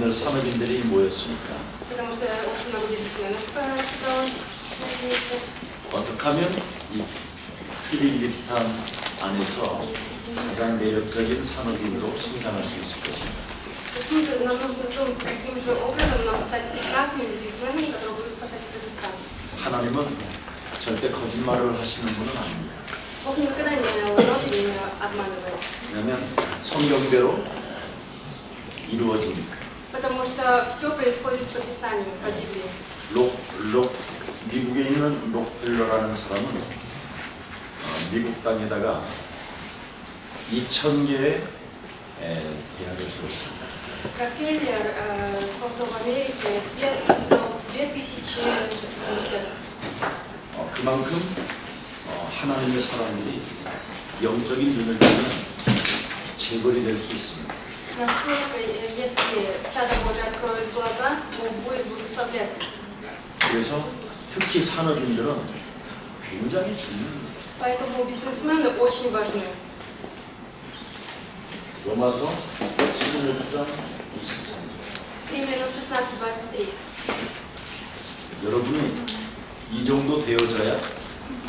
오늘 산업인들이 모였으니까 Потому что очень много бизнесменов собралось вместе. 어떻게 하면 이 키르기스탄 안에서 가장 매력적인 산업인으로 성장할 수 있을 것입니다. Нам нужно думать, каким же образом нам стать прекрасными бизнесменами, которые будут спасать Казахстан. 하나님은 절대 거짓말을 하시는 분은 아닙니다. Бог никогда не лжет и не обманывает. 왜냐하면 성경대로 이루어지니까. Потому что все происходит по Писанию, по Библии. 미국에 있는 록펠러라는 사람은 미국 땅에다가 2,000개의 대학을 세웠습니다. Рокфеллер создал в Америке 2000 университетов. 그만큼 하나님의 사람들이 영적인 눈을 뜨면 재벌이 될 수 있습니다. Насколько, если чадо Божие откроет глаза, он будет благословлять. 그래서 특히 산업인들은 굉장히 중요합니다. Поэтому бизнесмены очень важны. 로마서 16장 23절. Римлянам 16:23. 여러분이 이 정도 되어져야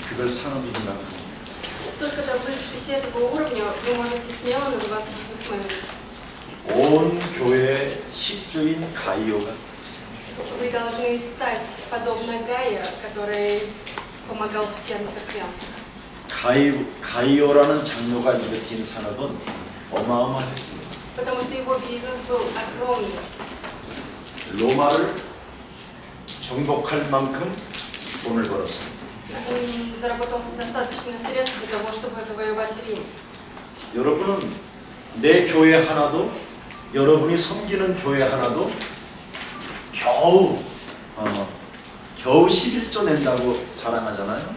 그걸 산업인이라고 합니다. Только добывшись этого уровня, вы можете смело называться бизнесменом. 온 교회의 식주인 가이오가 있습니다. Вы должны стать подобно Гае, который помогал всем церквям. 가이오라는 장로가 일으킨 산업은 어마어마했습니다. Потому что его бизнес был огромный. 로마를 정복할 만큼 돈을 벌었습니다. Он заработал достаточно средств для того, чтобы завоевать Рим. 여러분은 내 교회 하나도 여러분이 섬기는 교회 하나도 겨우 11조 낸다고 자랑하잖아요.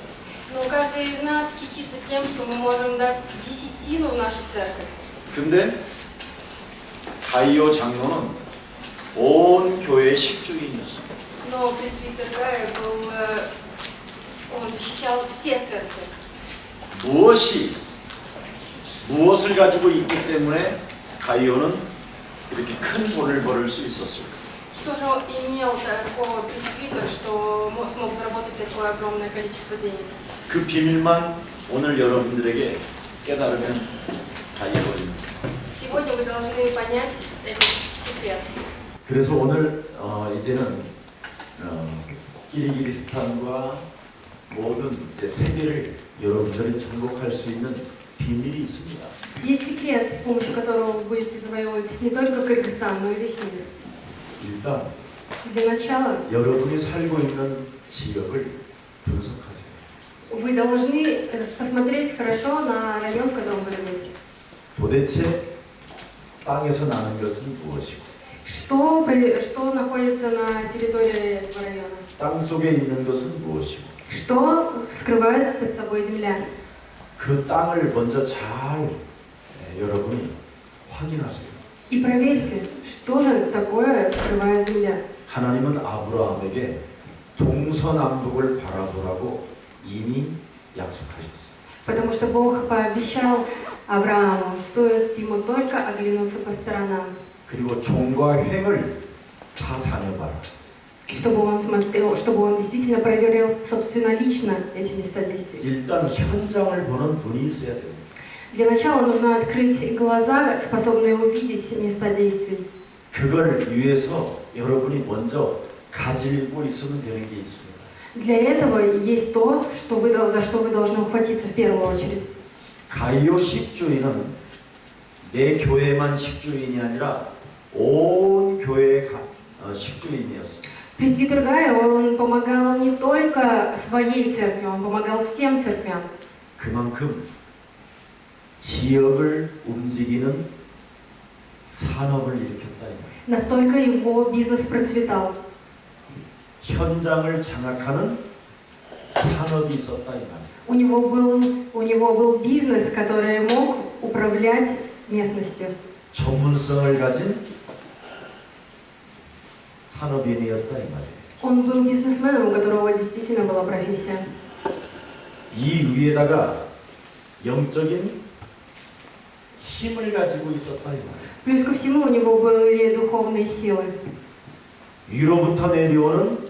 Но каждый из нас кичится тем, что мы можем дать десятину в нашу церковь. 근데 가이오 장로는 온 교회의 식주인이었습니다. Но пресвитер Гай был, он защищал все церкви. 무엇을 가지고 있기 때문에 가이오는 이렇게 큰 돈을 벌을 수 있었을까? Что же он имел такого пресвитер, что смог заработать такое огромное количество денег? 그 비밀만 오늘 여러분들에게 깨달으면 다 이루어집니다. Сегодня вы должны понять этот секрет. 그래서 오늘 이제는 키르기스탄과 모든 이제 세계를 여러분들이 정복할 수 있는 비밀이 있습니다. Есть секрет, с помощью которого вы будете завоевывать не только Кыргызстан, но и весь мир. 일단 Для начала 여러분이 살고 있는 지역을 분석하세요. вы должны посмотреть хорошо на район, в котором вы живете. 도대체 땅에서 나는 것은 무엇이고 Что находится на территории этого района? 땅 속에 있는 것은 무엇이고 Что скрывает под собой земля? 그 땅을 먼저 잘 여러분이 확인하세요. И проверьте, что же такое скрывает земля. 하나님은 아브라함에게 동서남북을 바라보라고 이미 약속하셨어요. Потому что Бог пообещал Аврааму, стоит ему только оглянуться по сторонам, 그리고 종과 횡을 다 다녀봐라. чтобы он смотрел, чтобы он действительно проверил собственнолично эти места действий. 일단 현장을 보는 눈이 있어야 됩니다. Для начала нужно открыть глаза, способные увидеть места действий. 그걸 위해서 여러분이 먼저 가지고 있으면 되는 게 있습니다. Для этого есть то, за что вы должны ухватиться в первую очередь. 가이오 식주인은 내 교회만 식주인이 아니라 온 교회의 식주인이었습니다. Пресвитер Гай, он помогал не только своей церкви, он помогал всем церквям. 그만큼 지역을 움직이는 산업을 일으켰다 이 말이에요. Настолько его бизнес процветал. 현장을 장악하는 산업이 있었다 이 말이에요. У него был бизнес, который мог управлять местностью. 전문성을 가진 산업인이었다 이 말이에요. Он был бизнесменом, у которого действительно была профессия. 이 위에다가 영적인 힘을 가지고 있었다 이 말이에요. Плюс ко всему у него были духовные силы. 위로부터 내려오는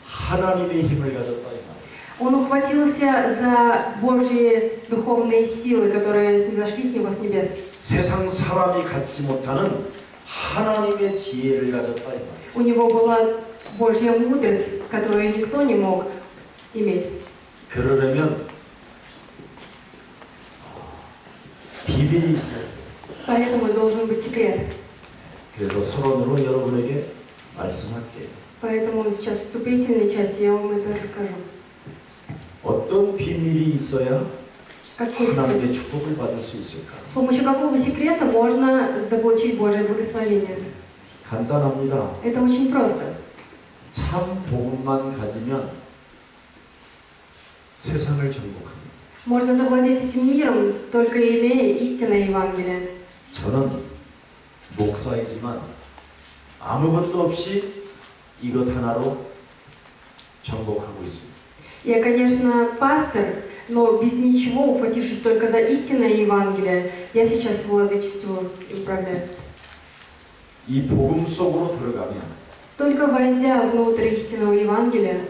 하나님의 힘을 가졌다 이 말이에요. Он ухватился за Божьи духовные силы, которые снизошли с него с небес. 세상 사람이 갖지 못하는 하나님의 지혜를 가졌다 이 말이에요. У него была Божья мудрость, которую никто не мог иметь. 그러려면 비밀이 있어요. Поэтому должен быть секрет. 그래서 서론으로 여러분에게 말씀할게요. Поэтому сейчас в вступительной части я вам это расскажу. 어떤 비밀이 있어야 Какой секрет? 하나님의 축복을 받을 수 있을까? С помощью какого секрета можно заполучить Божье благословение? 간단합니다. Это очень просто. 참 복음만 가지면 세상을 정복합니다. Можно завладеть этим миром, только имея истинное Евангелие. 저는 목사이지만 아무것도 없이 이것 하나로 정복하고 있습니다. Я, конечно, пастор, но без ничего, ухватившись только за истинное Евангелие, я сейчас владычествую и управляю. 이 복음 속으로 들어가면 Только войдя внутрь истинного Евангелия,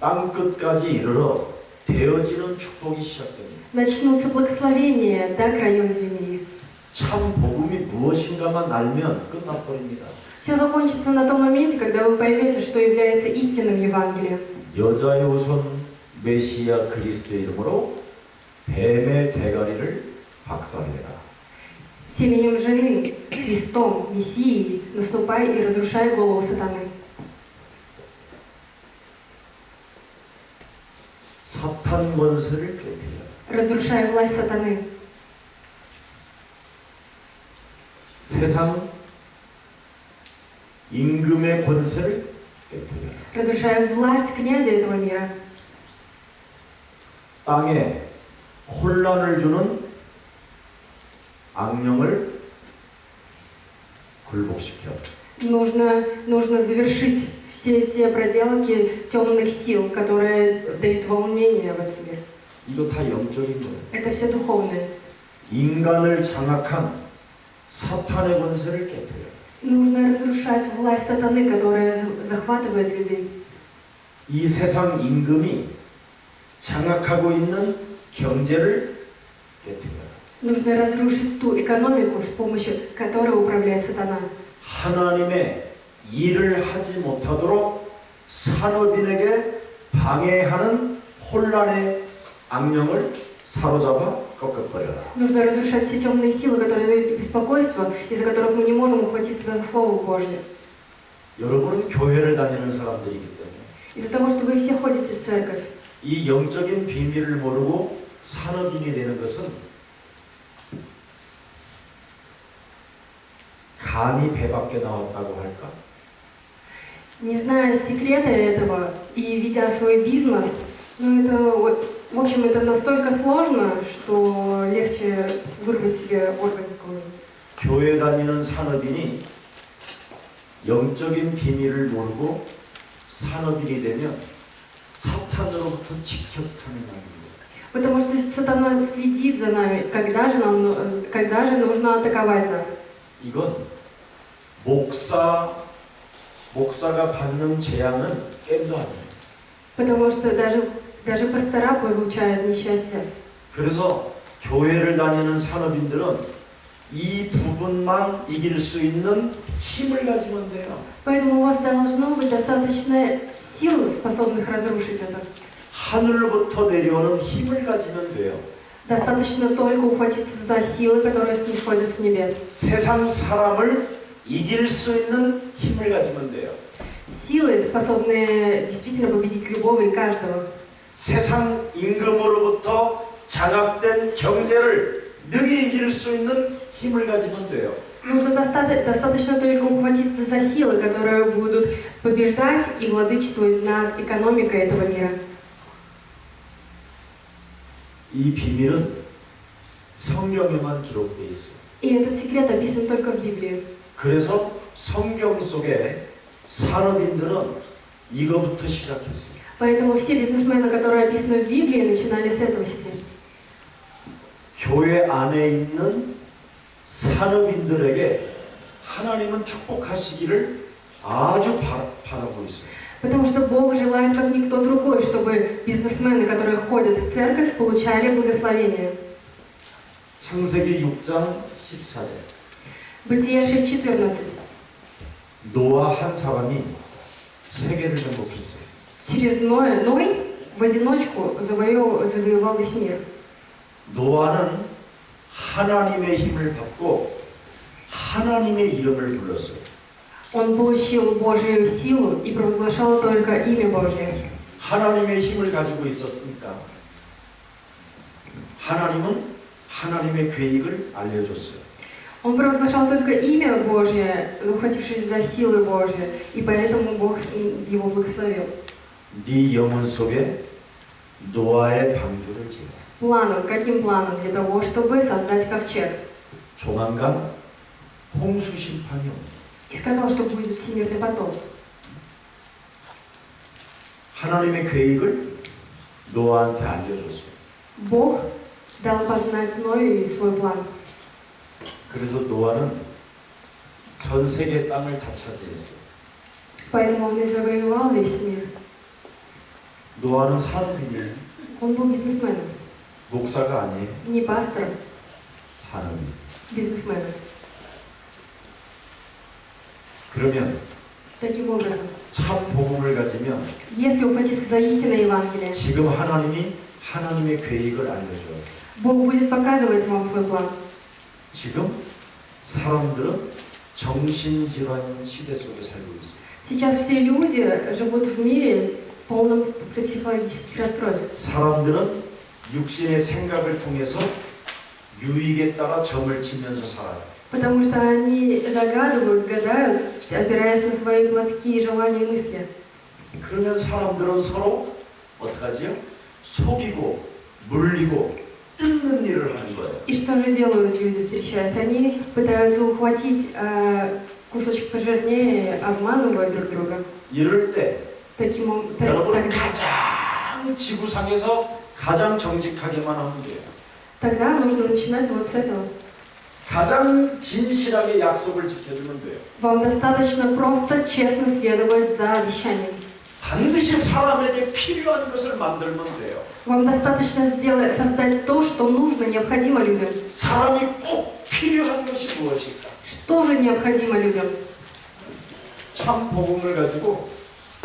땅 끝까지 이르러 되어지는 축복이 시작됩니다. начнутся благословения до краев земли. 참 복음이 무엇인가만 알면 끝나버립니다. Все закончится на том моменте, когда вы поймете, что является истинным Евангелием. 여자의 우선 메시아 그리스도의 이름으로 뱀의 대가리를 박살내라. С именем жены, Христом, Мессией, наступай и разрушай голову сатаны. 사탄 권세를 깨뜨려. Разрушай власть сатаны. 세상 임금의 권세를 깨뜨려. Разрушай власть князя этого мира. 땅에 혼란을 주는 악령을 굴복시켜. Нужно завершить все те проделки темных сил, которые дают волнение в этом мире. 이거 다 영적인 거예요. Это все духовное. 인간을 장악한 사탄의 권세를 깨뜨려. Нужно разрушать власть сатаны, которая захватывает людей. 이 세상 임금이 장악하고 있는 경제를 깨뜨려. Нужно разрушить ту экономику, с помощью которой управляет сатана. 하나님의 일을 하지 못하도록 산업인에게 방해하는 혼란의 악령을 사로잡아 꺾어버려라. Нужно разрушать все темные силы, которые дают беспокойство, из-за которых мы не можем ухватиться за Слово Божье. 여러분은 교회를 다니는 사람들이기 때문에 Из-за того, что вы все ходите в церковь. 이 영적인 비밀을 모르고 산업인이 되는 것은 간이 배 밖에 나왔다고 할까? Не зная секрета этого и ведя свой бизнес, ну это, в общем, это настолько сложно, что легче вырвать себе орган какой-нибудь. 교회 다니는 산업인이 영적인 비밀을 모르고 산업인이 되면 사탄으로부터 직격하는 날입니다. Потому что сатана следит за нами, когда же нужно атаковать нас. 이건 목사가 받는 재앙은 게임도 아니에요. Потому что даже пастора получают несчастье. 그래서 교회를 다니는 산업인들은 이 부분만 이길 수 있는 힘을 가지면 돼요. Поэтому у вас должно быть достаточно сил, способных разрушить это. 하늘로부터 내려오는 힘을 가지면 돼요. Достаточно только ухватиться за силы, которые снисходят с небес. 세상 사람을 이길 수 있는 힘을 가지면 돼요. Силы, способные действительно победить любого и каждого. 세상 임금으로부터 장악된 경제를 능히 이길 수 있는 힘을 가지면 돼요. Нужно достаточно только ухватиться за силы, которые будут побеждать и владычествовать над экономикой этого мира. 이 비밀은 성경에만 기록되어 있어요. И этот секрет описан только в Библии. 그래서 성경 속에 산업인들은 이거부터 시작했어요. Поэтому все бизнесмены, которые описаны в Библии, начинали с этого секрета. 교회 안에 있는 산업인들에게 하나님은 축복하시기를 아주 바라고 있어요. Потому что Бог желает, как никто другой, чтобы бизнесмены, которые ходят в церковь, получали благословение. 창세기 6장 14절. Бытие 6:14. 노아 한 사람이 세계를 정복했어요. Через Ной в одиночку завоевал весь мир. 노아는 하나님의 힘을 받고 하나님의 이름을 불렀어요. Он получил Божию силу и провозглашал только имя Божье. 하나님의 힘을 가지고 있었으니까 하나님은 하나님의 계획을 알려줬어요. Он провозглашал только имя Божье, ухватившись за силы Божьи, и поэтому Бог его благословил. 네 영혼 속에 노아의 방주를 지어. Планом, каким планом? Для того, чтобы создать ковчег. 조만간 홍수 심판이 옵니다. И сказал, что будет всемирный потоп. 하나님의 계획을 노아한테 알려줬어요. Бог дал познать Ною свой план. 그래서 노아는 전 세계 땅을 다 차지했어요. Поэтому он и завоевал весь мир. 노아는 산업인이에요. Он был бизнесменом. 목사가 아니에요. Не пастором, 산업인. бизнесменом. 그러면 Таким образом, 참 복음을 가지면 если ухватиться за истинное Евангелие, 지금 하나님이 하나님의 계획을 알려줘요. Бог будет показывать вам свой план. 지금 사람들은 정신질환 시대 속에 살고 있어요. Сейчас все люди живут в мире полном психологических расстройств. 사람들은 육신의 생각을 통해서 유익에 따라 점을 치면서 살아요. Потому что они загадывают, гадают, опираясь на свои плотские желания и мысли. 그러면 사람들은 서로 어떡하지요? 속이고 물리고 뜯는 일을 하는 거예요. И что же делают люди, встречаясь? Они пытаются ухватить кусочек пожирнее, обманывая друг друга. 이럴 때 Таким образом, 여러분 가장 지구상에서 가장 정직하게만 하면 돼요. тогда нужно начинать вот с этого. 가장 진실하게 약속을 지켜주면 돼요. Вам достаточно просто честно следовать за обещанием. 반드시 사람에게 필요한 것을 만들면 돼요. Вам достаточно создать то, что нужно, необходимо людям. 사람이 꼭 필요한 것이 무엇일까? Что же необходимо людям? 참 복음을 가지고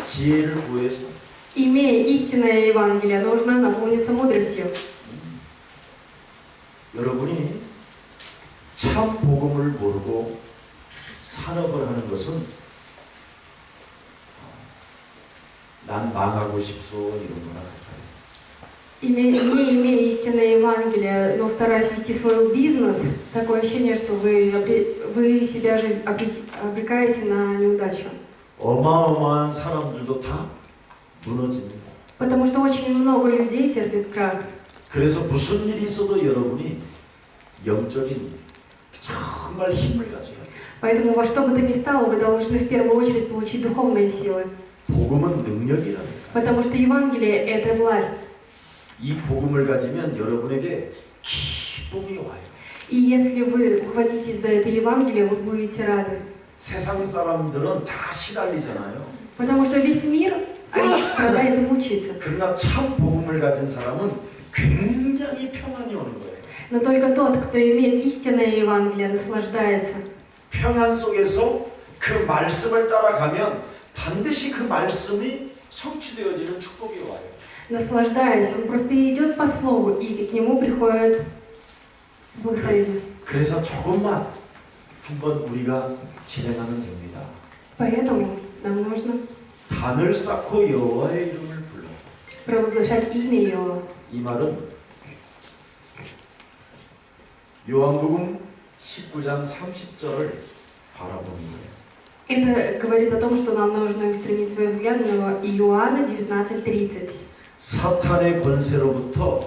지혜를 구해서 Имея истинное Евангелие, нужно наполниться мудростью. 여러분이 참 복음을 모르고 산업을 하는 것은 난 망하고 싶소 이런 거나 같아요. Не имея истинное Евангелие, но стараясь вести свой бизнес, такое ощущение, что вы себя же обрекаете на неудачу. 어마어마한 사람들도 다 무너집니다. Потому что очень много людей терпит крах. 그래서 무슨 일이 있어도 여러분이 영적인 정말 힘을 가져야 돼요. Поэтому во что бы то ни стало, вы должны в первую очередь получить духовные силы. 복음은 능력이라니까. Потому что Евангелие – это власть. 이 복음을 가지면 여러분에게 기쁨이 와요. И если вы ухватитесь за это Евангелие, вы будете рады. 세상 사람들은 다 시달리잖아요. Потому что весь мир страдает и мучается. 그러나 참 복음을 가진 사람은 굉장히 평안이 오는 거예요. Но только тот, кто имеет истинное Евангелие, наслаждается. 평안 속에서 그 말씀을 따라가면 반드시 그 말씀이 성취되어지는 축복이 와요. Наслаждаясь, он просто идет по слову, и к нему приходит благословение. 그래서 조금만 한번 우리가 진행하면 됩니다. Поэтому нам нужно 단을 쌓고 여호와의 이름을 불러. провозглашать имя Его. 이 말은 요한복음 19장 30절을 바라보는 거예요. Это говорит о том, что нам нужно устремить свой взгляд на Иоанна 19:30. 사탄의 권세로부터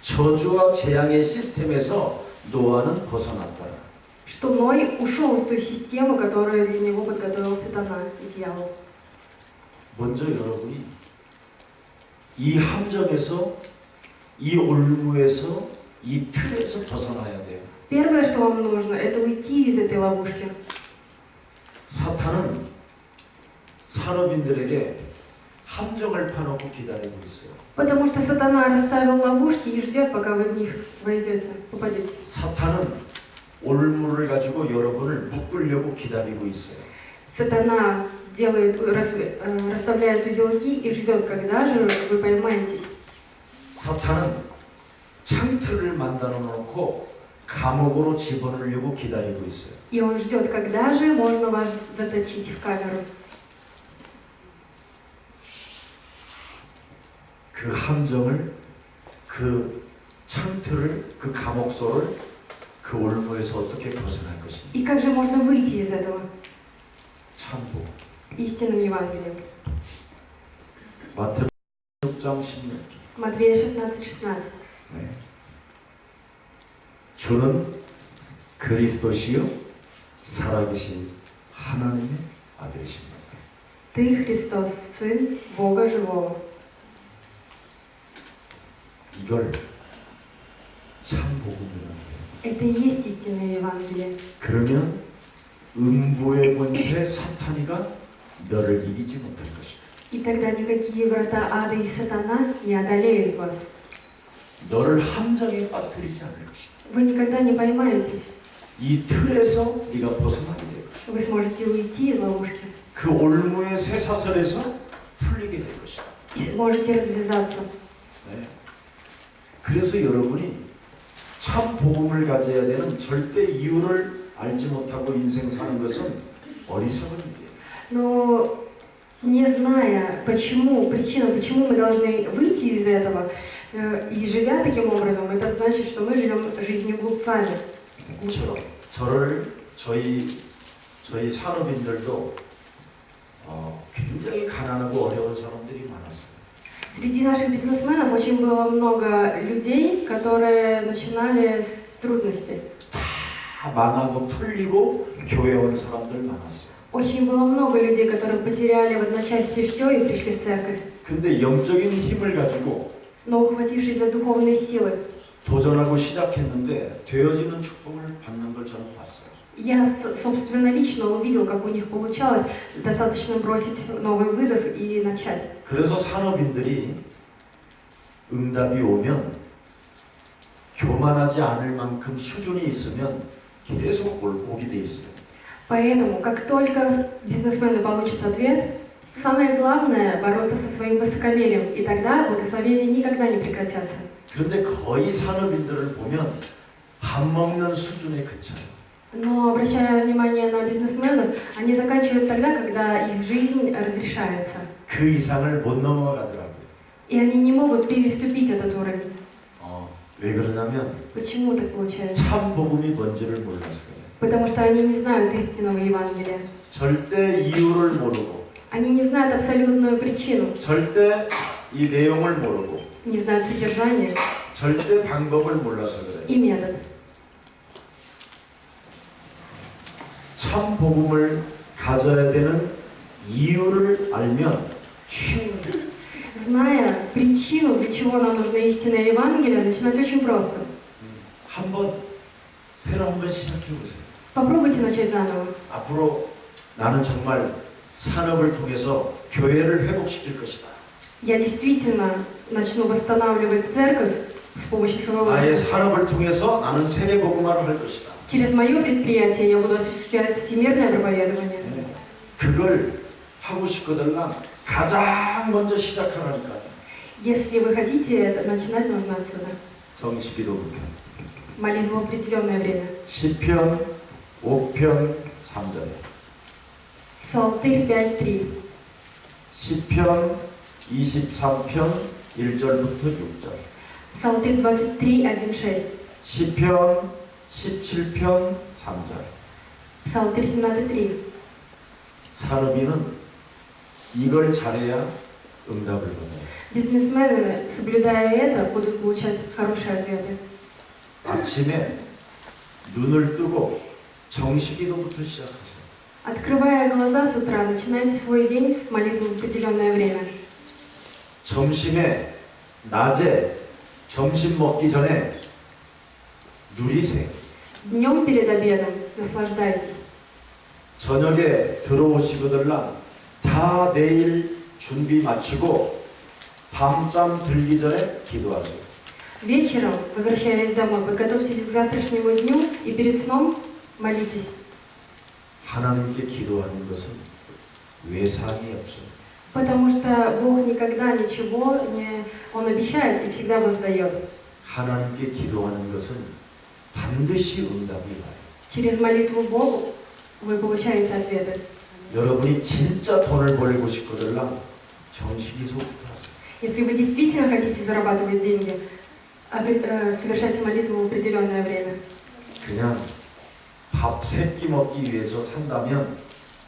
저주와 재앙의 시스템에서 노아는 벗어났다. Что Ной ушел из той системы, которую для него подготовил сатана и дьявол. 먼저 여러분이 이 함정에서, 이 올무에서, 이 틀에서 벗어나야 돼요. Первое, что вам нужно, это уйти из этой ловушки. 사탄은 산업인들에게 함정을 파놓고 기다리고 있어요. Потому что сатана расставил ловушки и ждет, пока вы в них войдете, попадете. 사탄은 올무를 가지고 여러분을 묶으려고 기다리고 있어요. Сатана расставляет узелки и ждет, когда же вы поймаетесь. 사탄은 창틀을 만들어 놓고 감옥으로 집어넣으려고 기다리고 있어요. И он ждет, когда же можно вас заточить в камеру. 그 함정을, 그 창틀을, 그 감옥소를 그 올무에서 어떻게 벗어날 것인가? И как же можно выйти из этого 참고. истинным Евангелием? 마태복음 6장 16절. Матвея 16:16. 네. 주는 그리스도시요 살아계신 하나님의 아들이십니다. Ты Христос, Сын Бога Живого. 이걸 참 복음이라고 해요. Это и есть истинное Евангелие. 그러면 음부의 권세 사탄이가 너를 이기지 못할 것이다. И тогда никакие врата ада и сатана не одолеют вас. 너를 함정에 빠뜨리지 않을 것이다. Вы никогда не поймаетесь. 이 틀에서 네가 벗어나게 될 것이다. Вы сможете уйти из ловушки 그 올무의 쇠사슬에서 풀리게 될 것이다. и сможете развязаться. 네. 그래서 여러분이 참 복음을 가져야 되는 절대 이유를 알지 못하고 인생 사는 것은 어리석은 일이에요. Но не зная, почему, причину, почему мы должны выйти из этого, и живя таким образом, это значит, что мы живем жизнью глупцами. 저희 산업인들도 굉장히 가난하고 어려운 사람들이 많았어요. Среди наших бизнесменов очень было много людей, которые начинали с трудностей. 다 망하고 풀리고 교회 온 사람들 많았어요. Очень было много людей, которые потеряли в одночасье все и пришли в церковь. 근데 영적인 힘을 가지고 Но ухватившись за духовные силы, 도전하고 시작했는데 되어지는 축복을 받는 걸 저는 봤어요. я, собственно, лично увидел, как у них получалось достаточно бросить новый вызов и начать. 그래서 산업인들이 응답이 오면 교만하지 않을 만큼 수준이 있으면 계속 오게 돼 있어요. Поэтому, как только бизнесмены получат ответ, самое главное – бороться со своим высокомерием, и тогда благословения никогда не прекратятся. 그런데 거의 산업인들을 보면 밥 먹는 수준에 그쳐요. Но, обращая внимание на бизнесменов, они заканчивают тогда, когда их жизнь разрешается. 그 이상을 못 넘어가더라고요. И они не могут переступить этот уровень. 왜 그러냐면 Почему так получается? 참 복음이 뭔지를 몰라서 그래요. Потому что они не знают истинного Евангелия. 절대 이유를 모르고 Они не знают абсолютную причину, 절대 이 내용을 모르고 не знают содержание 절대 방법을 몰라서 그래요. и метод. 참 복음을 가져야 되는 이유를 알면 쉬운 거예요. Зная причину, для чего нам нужно истинное Евангелие, начинать очень просто. 새로 한번 시작해 보세요. Попробуйте начать заново. 앞으로 나는 정말 산업을 통해서 교회를 회복시킬 것이다. Я действительно начну восстанавливать церковь с помощью своего 나의 опыта. 산업을 통해서 나는 세계 복음화를 할 것이다. Через мое предприятие я буду осуществлять всемирное проповедование. 그걸 하고 싶거든요. 가장 먼저 시작하라니까. Если вы хотите это, начинать нужно отсюда. 성시기도 Молитву в определенное время. 시편 5편 3절. Псалтырь 5:3. 시편 23편 1절부터 6절. Псалтырь 23, 1:6. 시편 17편 3절. Псалтырь 17:3. 산업인은 이걸 잘해야 응답을 받아요. Бизнесмены, соблюдая это, будут получать хорошие ответы. 아침에 눈을 뜨고 정식기도부터 시작하세요. Открывая глаза с утра, начинайте свой день с молитвы в определенное время. 점심에, 낮에, 점심 먹기 전에 누리세요. Днем перед обедом наслаждайтесь. 저녁에 들어오시거들랑 다 내일 준비 마치고 밤잠 들기 전에 기도하세요. Вечером, возвращаясь домой, подготовьтесь к завтрашнему дню и перед сном молитесь. 하나님께 기도하는 것은 외상이 없어요. Потому что Бог никогда ничего не... Он обещает и всегда воздает. 하나님께 기도하는 것은 반드시 응답이 와요. Через молитву Богу вы получаете ответы. 여러분이 진짜 돈을 벌고 싶거들랑 정식이소부터 하세요. Если вы действительно хотите зарабатывать деньги, совершайте молитву в определенное время. 그냥 밥 세 끼 먹기 위해서 산다면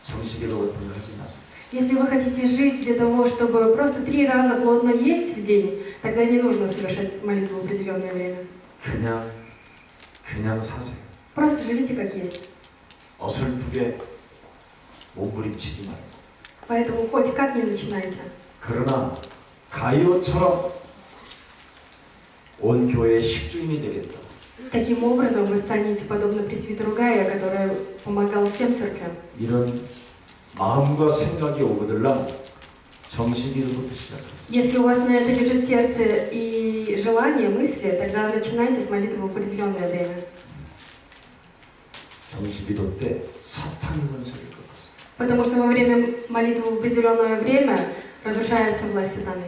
정식으로 같은 거 하지 마세요. Если вы хотите жить для того, чтобы просто 3 раза плотно есть в день, тогда не нужно совершать молитву в определенное время. 그냥 사세요. Просто живите как есть. 어설프게 몸부림치지 말고. Поэтому хоть как не начинайте. 그러나 가이오처럼 온 교회의 식주인이 되겠다. Таким образом вы станете подобны пресвитеру Гая, который помогал всем церквям. 이런 마음과 생각이 오거들랑 정식이부터 시작하세요. Если у вас на это лежит сердце и желание, мысли, тогда начинайте с молитвы в определенное время. 정식이도 때 사탄이 권세를 꺾었어요. Потому что во время молитвы в определенное время разрушается власть сатаны.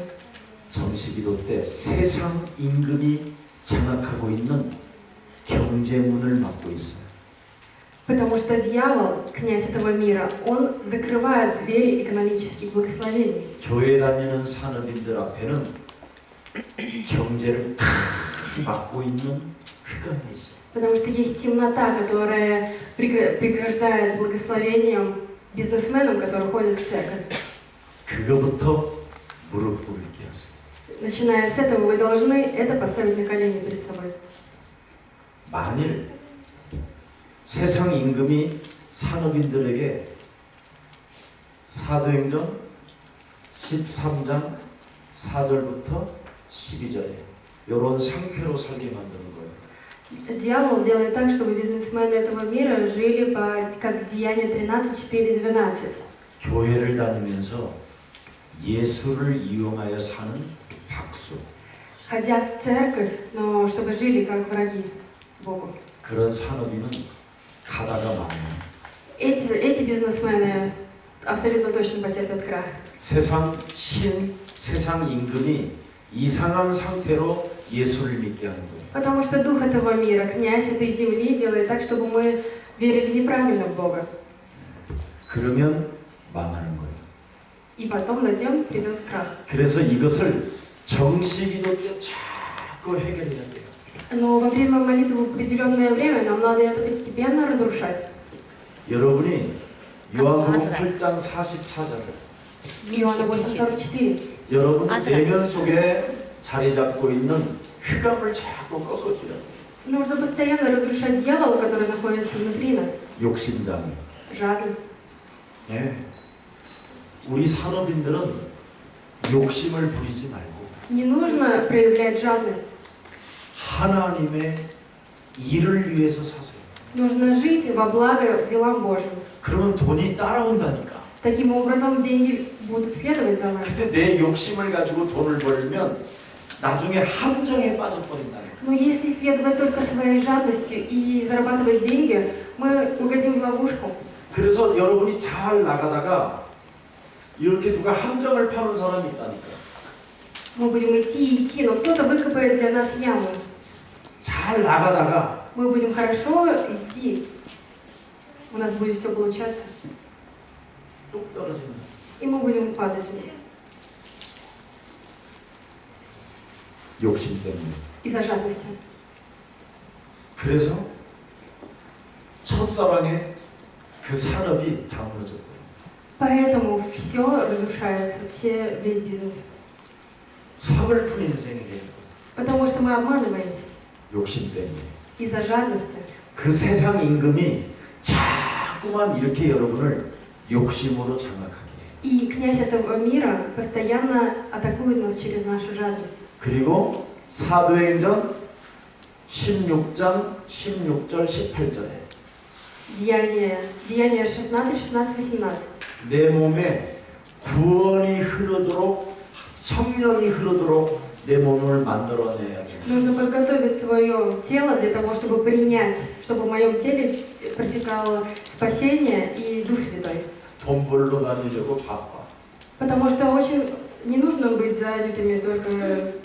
정식이도 때 세상 임금이 장악하고 있는 경제문을 막고 있어요. Потому что дьявол, князь этого мира, он закрывает двери экономических благословений. 교회 다니는 산업인들 앞에는 경제를 다 막고 있는 흑암이 있어요. Потому что есть темнота, которая преграждает благословением бизнесменам, которые ходят в церковь. 그거부터 무릎 꿇게 하세요. Начиная с этого, вы должны это поставить на колени перед собой. 만일 세상 임금이 산업인들에게 사도행전 13장 4절부터 12절에 이런 상태로 살게 만드는 거예요. Дьявол делает так, чтобы бизнесмены этого мира жили как Деяние 13, 4, 12. 교회를 다니면서 예수를 이용하여 사는 박수. Ходя в церковь, но чтобы жили как враги Богу. 그런 산업인은 가다가 망해요. Эти бизнесмены абсолютно точно потерпят крах. 세상 임금이 이상한 상태로 예수를 믿게 하는 거예요. Потому что дух этого мира, князь этой земли, делает так, чтобы мы верили неправильно в Бога. 그러면 망하는 거예요. И потом затем придет крах. 그래서 이것을 정식이도 때 자꾸 해결해야 돼요. Но во время молитвы в определенное время нам надо это постепенно разрушать. 여러분이 요한복음 8장 44절 Иоанна 8:44. 여러분 내면 속에 자리 잡고 있는 흑암을 자꾸 꺾어줘야 돼요. Нужно постоянно разрушать дьявола, который находится внутри нас. 욕심장애. Жадность. 예. 우리 산업인들은 욕심을 부리지 말고 Не нужно проявлять жадность. 하나님의 일을 위해서 사세요. Нужно жить во благо делам Божьим. 그러면 돈이 따라온다니까. Таким образом, деньги будут следовать за нами. 근데 내 욕심을 가지고 돈을 벌면 나중에 함정에 빠져버린다니까. Но если следовать только своей жадностью и зарабатывать деньги, мы угодим в ловушку. 그래서 여러분이 잘 나가다가 이렇게 누가 함정을 파는 사람이 있다니까. Мы будем идти, но кто-то выкопает для нас яму. 잘 나가다가 Мы будем хорошо идти. У нас будет все получаться. 뚝 떨어지는. И мы будем падать 욕심 때문에. из-за жадности. 그래서 첫사랑의 그 산업이 다 무너졌고. Поэтому все разрушается, весь бизнес. 서글픈 인생이 되는 거예요. Потому что мы обманываемся 욕심 때문에. из-за жадности. 그 세상 임금이 자꾸만 이렇게 여러분을 욕심으로 장악하게 해요. И князь этого мира постоянно атакует нас через нашу жадность. 그리고 사도행전 16장 16절 18절에 Деяния 16, 16, 18. 내 몸에 구원이 흐르도록 성령이 흐르도록 내 몸을 만들어내야 돼. Нужно подготовить свое тело для того, чтобы принять, чтобы в моем теле протекало спасение и Дух Святой. 돈 벌러 다니려고 바빠. Потому что очень не нужно быть занятыми, только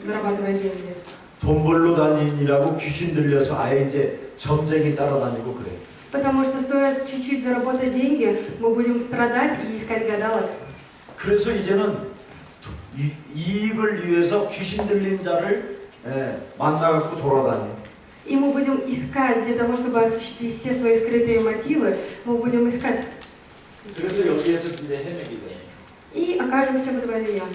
зарабатывая деньги. 돈 벌러 다니느라고 귀신 들려서 아예 이제 점쟁이 따라다니고 그래. Потому что стоит чуть-чуть заработать деньги, мы будем страдать и искать гадалок. 그래서 이제는 이익을 위해서 귀신 들린 자를 만나갖고 돌아다녀. И мы будем искать, для того, чтобы осуществить все свои скрытые мотивы, мы будем искать. 그래서 여기에서 이제 헤매게 돼. И окажемся в этой яме.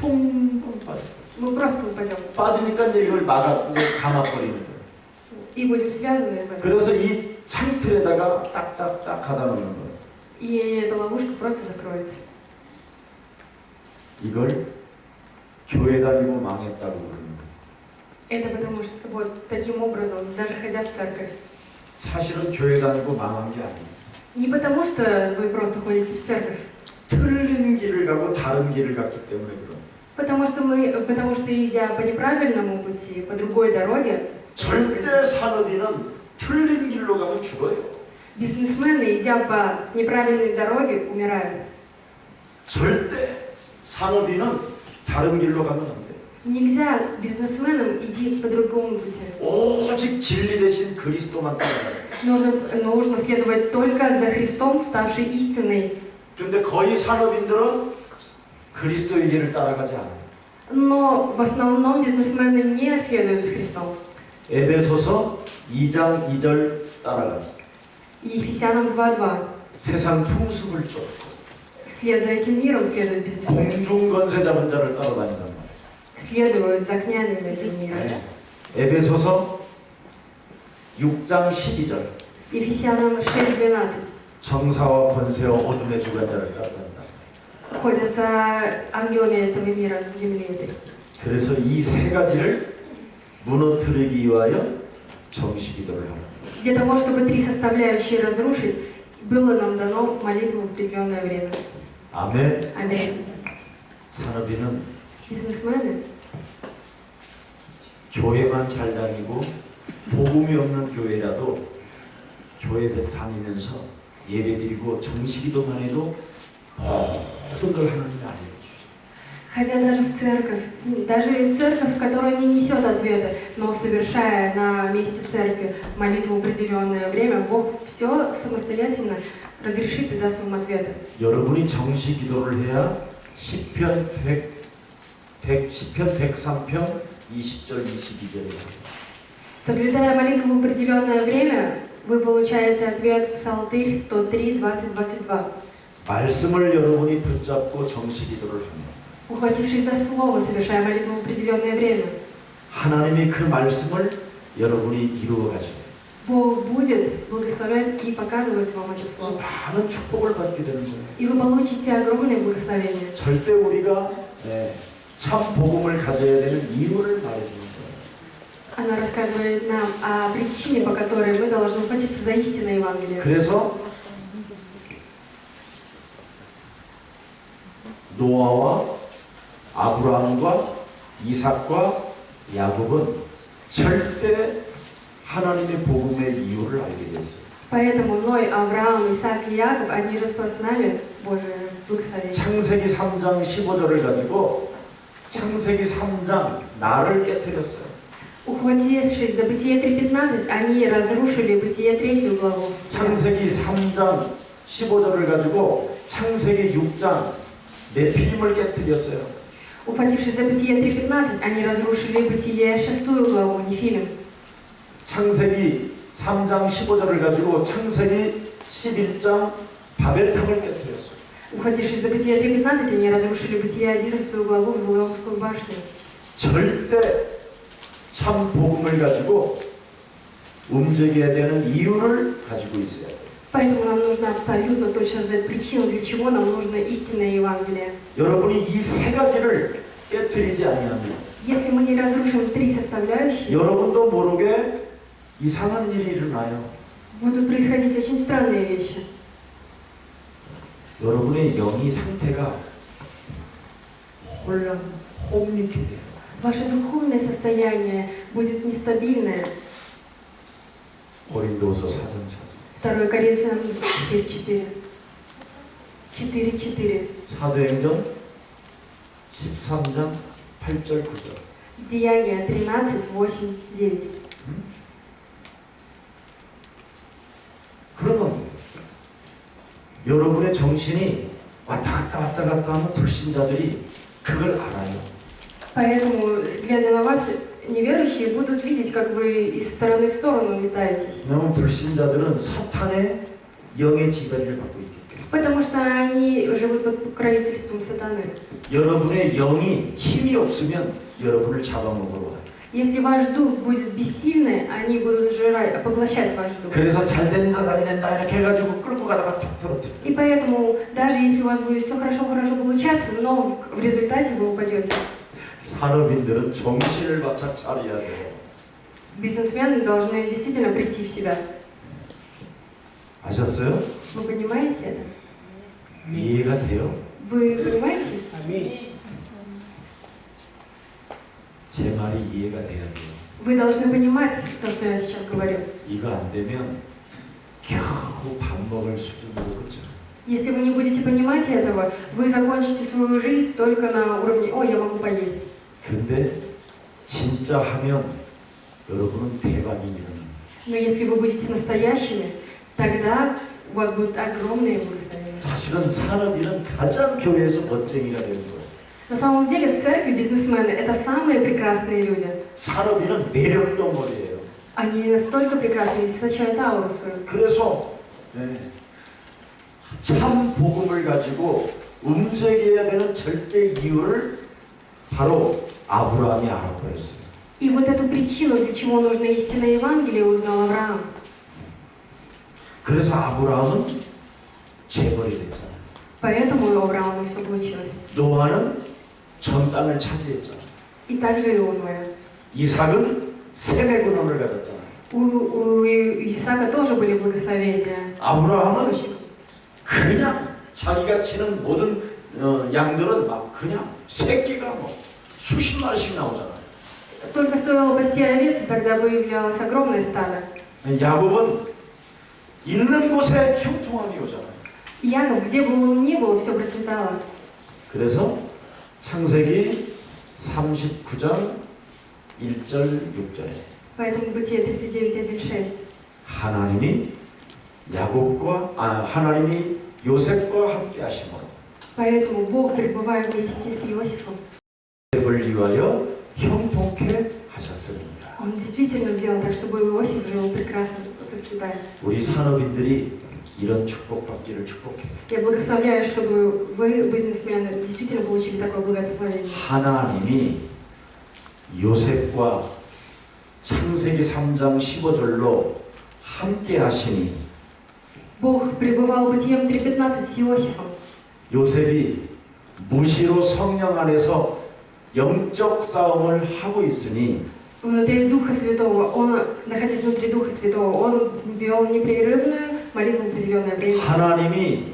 퉁 빠져. Мы просто упадем. 빠지니까 이제 이걸 감아버리는 거예요. И будем связаны в этом. 그래서 이 창틀에다가 딱딱딱 가다 놓는 거예요. И эта ловушка просто закроется. 이걸 교회 다니고 망했다고 그러는 거예요. Это потому что вот таким образом, даже ходя в церковь. 사실은 교회 다니고 망한 게 아니에요. Не потому что вы просто ходите в церковь. 틀린 길을 가고 다른 길을 갔기 때문에 그런. Потому что идя по неправильному пути, по другой дороге, 절대 산업인은 틀린 길로 가면 죽어요. бизнесмены, идя по неправильной дороге, умирают. 절대 산업인은 다른 길로 가면 안 돼. Нельзя бизнесменам идти по другому пути. 오직 진리 대신 그리스도만 따라가요. Нужно следовать только за Христом, ставший истиной. 그런데 거의 산업인들은 그리스도의 길을 따라가지 않아요. Но в основном бизнесмены не следуют за Христом. 에베소서 2장 2절 따라가지. Ефесянам 2:2. 세상 풍습을 쫓고 Вслед за этим миром следуют бизнесмены. 공중 권세 잡은 자를 따라다닌단 말이에요. Следуют за князями этого мира. 네. 에베소서 6장 12절 Ефесянам 6:12. 정사와 권세와 어둠의 주관자를 따라간다. Ходят за ангелами этого мира на земле этой. 그래서 이 세 가지를 무너뜨리기 위하여 정식기도를 합니다. Для того, чтобы три составляющие разрушить, было нам дано молитву в определенное время. 아멘. Аминь. 산업인은 Бизнесмены 교회만 잘 다니고 복음이 없는 교회라도 교회 다니면서 예배드리고 정식기도만 해도 모든 걸 하나님이 알려주죠. хотя даже в церковь, которая не несет ответа, но совершая на месте церкви молитву в определенное время, Бог все самостоятельно разрешит и даст вам ответы. 여러분이 정식기도를 해야 시편 103편 20절 22절입니다. Соблюдая молитву в определенное время, вы получаете ответ Псалтырь 103, 20-22. 말씀을 여러분이 붙잡고 정식기도를 합니다. Ухватившись за слово, совершая молитву в определенное время, 하나님이 그 말씀을 여러분이 이루어 가셔요. Бог будет благословлять и показывать вам это слово. 많은 축복을 받게 되는 거예요. И вы получите огромное благословение. 절대 우리가 참 복음을 가져야 되는 이유를 말해주는 거예요. Она рассказывает нам о причине, по которой мы должны ухватиться за истинное Евангелие. 그래서 노아와 아브라함과 이삭과 야곱은 절대 하나님의 복음의 이유를 알게 됐어요. Поэтому Ной, Авраам, Исаак и Яков, они распознали Божие благословение. 창세기 3장 15절을 가지고 창세기 3장 나를 깨뜨렸어요. Ухватившись за Бытие 3:15, они разрушили Бытие 3 главу. 창세기 3장 15절을 가지고 창세기 6장 네피림을 깨뜨렸어요. Ухватившись за Бытие 3:15, они разрушили Бытие 6 главу, Нефилим. 창세기 3장 15절을 가지고 창세기 11장 바벨탑을 깨뜨렸어요. Ухватившись за Бытие 3:15, они разрушили Бытие 11 главу, Вавилонскую башню. 절대 참 복음을 가지고 움직여야 되는 이유를 가지고 있어야 돼요. Поэтому нам нужно абсолютно точно знать причину, для чего нам нужно истинное Евангелие. 여러분이 이 세 가지를 깨뜨리지 아니하면 Если мы не разрушим три составляющие, 여러분도 모르게 이상한 일이 일어나요. будут происходить очень странные вещи. 여러분의 영이 상태가 혼미케 돼요. Ваше духовное состояние будет нестабильное. 고린도서 4장 4절. 2 Коринфянам 4:4. 4:4. 사도행전 13장 8절 9절. Деяния 13, 8, 9. 그러면 여러분의 정신이 왔다 갔다 하는 불신자들이 그걸 알아요. Поэтому, глядя на вас, неверующие будут видеть, как вы из стороны в сторону метаетесь. 왜냐하면 불신자들은 사탄의 영의 지배를 받고 있기 때문에. Потому что они живут под покровительством сатаны. 여러분의 영이 힘이 없으면 여러분을 잡아먹으러 와요. Если ваш дух будет бессильный, они будут сжирать, поглощать ваш дух. 그래서 잘 된다 이렇게 해가지고 끌고 가다가 툭 떨어뜨려. И поэтому, даже если у вас будет все хорошо получаться, но в результате вы упадете. 산업인들은 정신을 바짝 차려야 돼요. Бизнесмены должны действительно прийти в себя. 아셨어요? Вы понимаете это? 이해가 돼요? Вы понимаете? 제 말이 이해가 돼야 돼요. Вы должны понимать то, что я сейчас говорю. 이거 안 되면 겨우 밥 먹을 수준으로 그죠? Если вы не будете понимать этого, вы закончите свою жизнь только на уровне «О, я могу поесть». 근데 진짜 하면 여러분은 대박이 일어납니다. Но если вы будете настоящими, тогда у вас будут огромные благословения. 사실은 산업인은 가장 교회에서 멋쟁이가 되는 거예요. На самом деле в церкви бизнесмены – это самые прекрасные люди. 산업인은 매력 덩어리예요. Они настолько прекрасны, источают ауру свою. 그래서 참 복음을 가지고 움직여야 되는 절대 이유를 바로 아브라함이 알아버렸어요. И вот эту причину, для чего нужно истинное Евангелие, узнал Авраам. 그래서 아브라함은 재벌이 됐잖아요. Поэтому у Авраама все получилось. 노아는 전 땅을 차지했잖아요. И также и у Ноя. 이삭은 셈의 근원을 가졌잖아요. У Исаака тоже были благословения. 아브라함은 그냥 자기가 치는 모든 양들은 막 그냥 새끼가 뭐 수십 마리씩 나오잖아요. Только стоило пасти овец, тогда появлялось огромное стадо. 야곱은 있는 곳에 형통함이 오잖아요. И Яков, где бы он ни был, все процветало. 그래서 창세기 39장 1절 6절에 Поэтому Бытие 39:1-6. 하나님이 하나님이 요셉과 함께 하심으로 Поэтому Бог, пребывая вместе с Иосифом, 요셉을 위하여 형통케 하셨습니다. Он действительно сделал так, чтобы Иосиф жил прекрасно, процветая. 우리 산업인들이 이런 축복받기를 축복해요. Я благословляю, чтобы вы, бизнесмены, действительно получили такое благословение. 하나님이 요셉과 창세기 3장 15절로 함께 하시니 Бог пребывал Бытием 3:15 с Иосифом. 요셉이 무시로 성령 안에서 영적 싸움을 하고 있으니 Внутри Духа Святого, он, находясь внутри Духа Святого, он вел непрерывную молитву в определенное время. 하나님이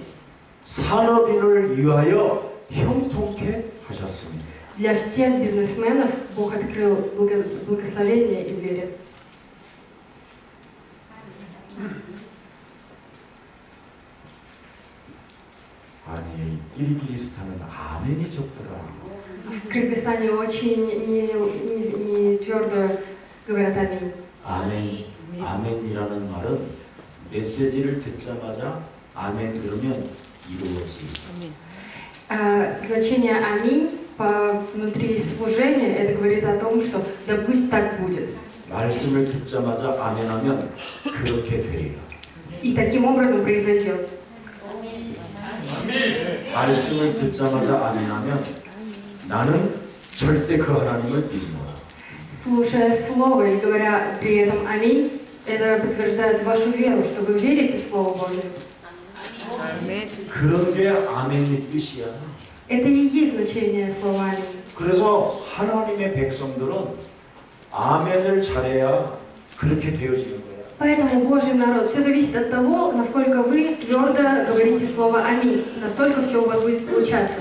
산업인을 위하여 형통케 하셨습니다. Для всех бизнесменов Бог открыл благословение и двери. 아니 키르기스탄은 아멘이 적더라. В Кыргызстане очень не твердо говорят аминь. 아멘이라는 말은 메시지를 듣자마자 아멘 그러면 이루어지. Значение аминь внутри служения это говорит о том, что да пусть так будет. 말씀을 듣자마자 아멘하면 그렇게 되리라. И таким образом произойдет. 말씀을 듣자마자 아멘하면 나는 절대 그 하나님을 믿노라. Слушая слово и говоря при этом аминь, это подтверждает вашу веру, что вы верите в Слово Божие. 그런 게 아멘의 뜻이야. Это и есть значение слова аминь. 그래서 하나님의 백성들은 아멘을 잘해야 그렇게 되어지는 Поэтому, Божий народ, все зависит от того, насколько вы твердо говорите слово «Аминь». Настолько все у вас будет получаться.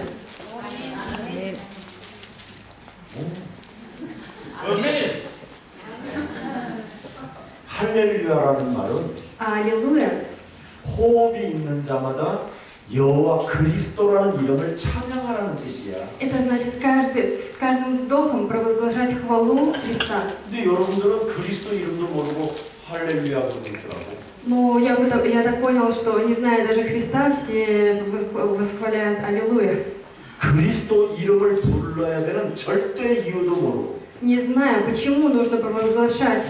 할렐루야라는 말은 А аллилуйя 호흡이 있는 자마다 여호와 그리스도라는 이름을 찬양하라는 뜻이야. — это значит с каждым вдохом провозглашать хвалу Христа. 근데 여러분들은 그리스도 이름도 모르고 할렐루야 그러더라고. Но я так понял, что не зная даже Христа, все восхваляют аллилуйя. 그리스도 이름을 불러야 되는 절대 이유도 모르고 Не зная, почему нужно провозглашать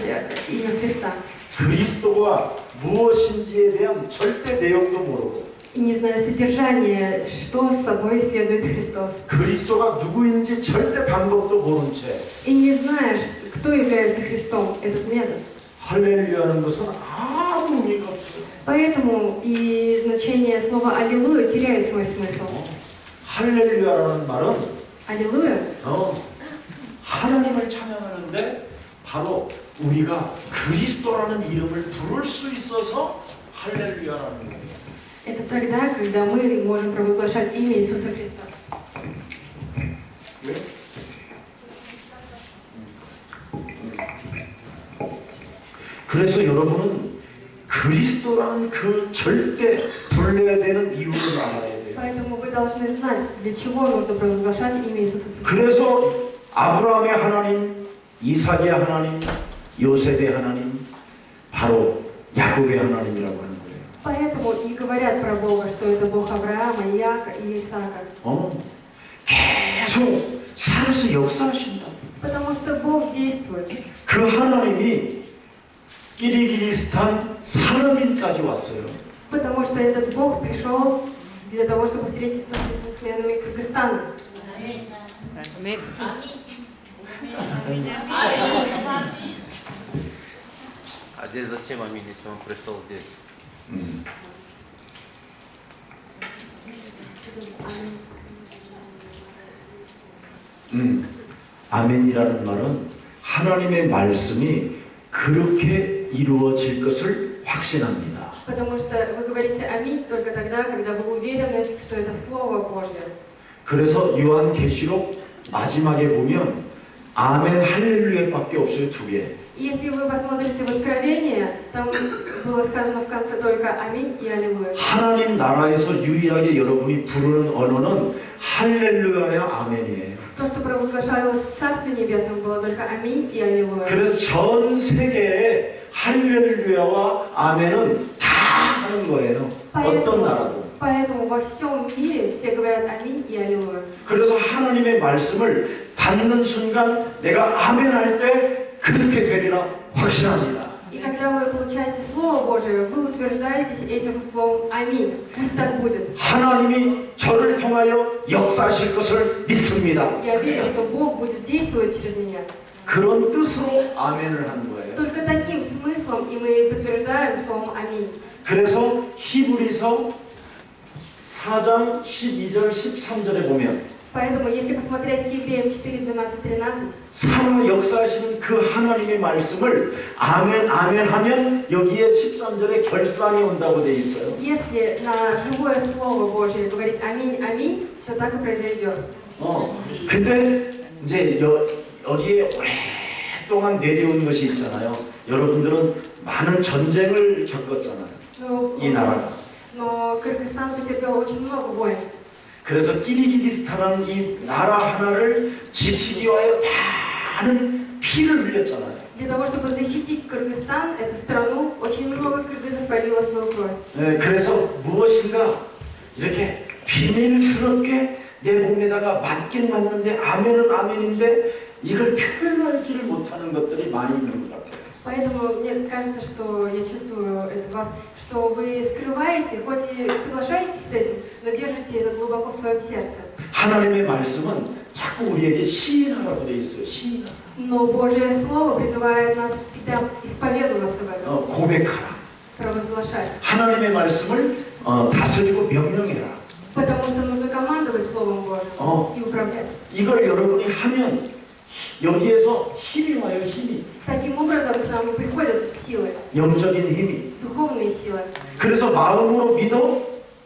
имя Христа. 그리스도가 무엇인지에 대한 절대 내용도 모르고 И не зная содержание, что с собой следует Христос. 그리스도가 누구인지 절대 방법도 모른 채 И не знаешь, кто является Христом, этот метод. 할렐루야는 것은 아무 의미가 없어요. Поэтому и значение слова «аллилуйя» теряет свой смысл. 할렐루야라는 말은 Аллилуйя 하나님을 찬양하는데 바로 우리가 그리스도라는 이름을 부를 수 있어서 할렐루야라는 거예요. — это тогда, когда мы можем провозглашать имя Иисуса Христа. 왜? 그래서 여러분은 그리스도라는 그 절대 불러야 되는 이유를 알아야 돼요. Поэтому вы должны знать, для чего нужно провозглашать имя Иисуса Христа. 그래서 아브라함의 하나님, 이삭의 하나님, 요셉의 하나님, 바로 야곱의 하나님이라고 하는 거예요. Поэтому и говорят про Бога, что это Бог Авраама, Иакова и Исаака. 계속 살아서 역사하신다. Потому что Бог действует. 그 하나님이 키르기즈스탄 사르민까지 왔어요. Потому что этот Бог пришел для того, чтобы встретиться с бизнесменами Кыргызстана. Аминь. А здесь зачем Аминь, если он пришел здесь? 아멘이라는 말은 하나님의 말씀이 그렇게 이루어질 것을 확신합니다. Потому что вы говорите «Аминь» только тогда, когда вы уверены, что это Слово Божье. 그래서 요한계시록 마지막에 보면 아멘 할렐루야밖에 없어요. 두 개. Если вы посмотрите в Откровение, там было сказано в конце только «Аминь» и «Аллилуйя». 하나님 나라에서 유일하게 여러분이 부르는 언어는 할렐루야야 아멘이에요. То, что провозглашалось в Царстве Небесном, было только «Аминь» и «Аллилуйя». 그래서 전 세계에 할렐루야와 아멘은 다 하는 거예요. 어떤 나라도. Поэтому во всем мире все говорят «Аминь» и «Аллилуйя». 그래서 하나님의 말씀을 받는 순간 내가 아멘 할 때 그렇게 되리라 확신합니다. И когда вы получаете Слово Божие, вы утверждаетесь этим словом «Аминь». Пусть так будет. 하나님이 저를 통하여 역사하실 것을 믿습니다. Я верю, что Бог будет действовать через меня. 그런 뜻으로 아멘을 하는 거예요. Только таким смыслом и мы подтверждаем словом «Аминь». 그래서 히브리서 4장 12절 13절에 보면 Поэтому, если посмотреть Евреям 4, 12, 13, 살아 역사하시는 그 하나님의 말씀을 아멘 아멘 하면 여기에 13절에 결산이 온다고 돼 있어요. если на живое Слово Божие говорить «Аминь, аминь», все так и произойдет. 근데 이제 여기에 오랫동안 내려온 것이 있잖아요. 여러분들은 많은 전쟁을 겪었잖아요. 이 나라가. Но Кыргызстан потерпел очень много войн. 그래서 키르기즈스탄은 이 나라 하나를 지키기 위하여 많은 피를 흘렸잖아요. Для того, чтобы защитить Кыргызстан, эту страну, очень много кыргызов пролило свою кровь. 네, 그래서 무엇인가 이렇게 비밀스럽게 내 몸에다가 맞긴 맞는데 아멘은 아멘인데 이걸 표현하지를 못하는 것들이 많이 있는 것 같아요. Поэтому мне кажется, что я чувствую это в вас, что вы скрываете, хоть и соглашаетесь с этим, но держите это глубоко в своем сердце. 하나님의 말씀은 자꾸 우리에게 시인하라고 돼 있어요. 시인하라. Но Божье Слово призывает нас всегда исповедоваться в этом, 고백하라. провозглашать. 하나님의 말씀을 다스리고 명령해라. Потому что нужно командовать Словом Божьим и управлять. 이걸 여러분이 하면 여기에서 힘이 와요. 힘이. Таким таким образом к нам и приходят силы, 영적인 힘이. духовные силы. 그래서 마음으로 믿어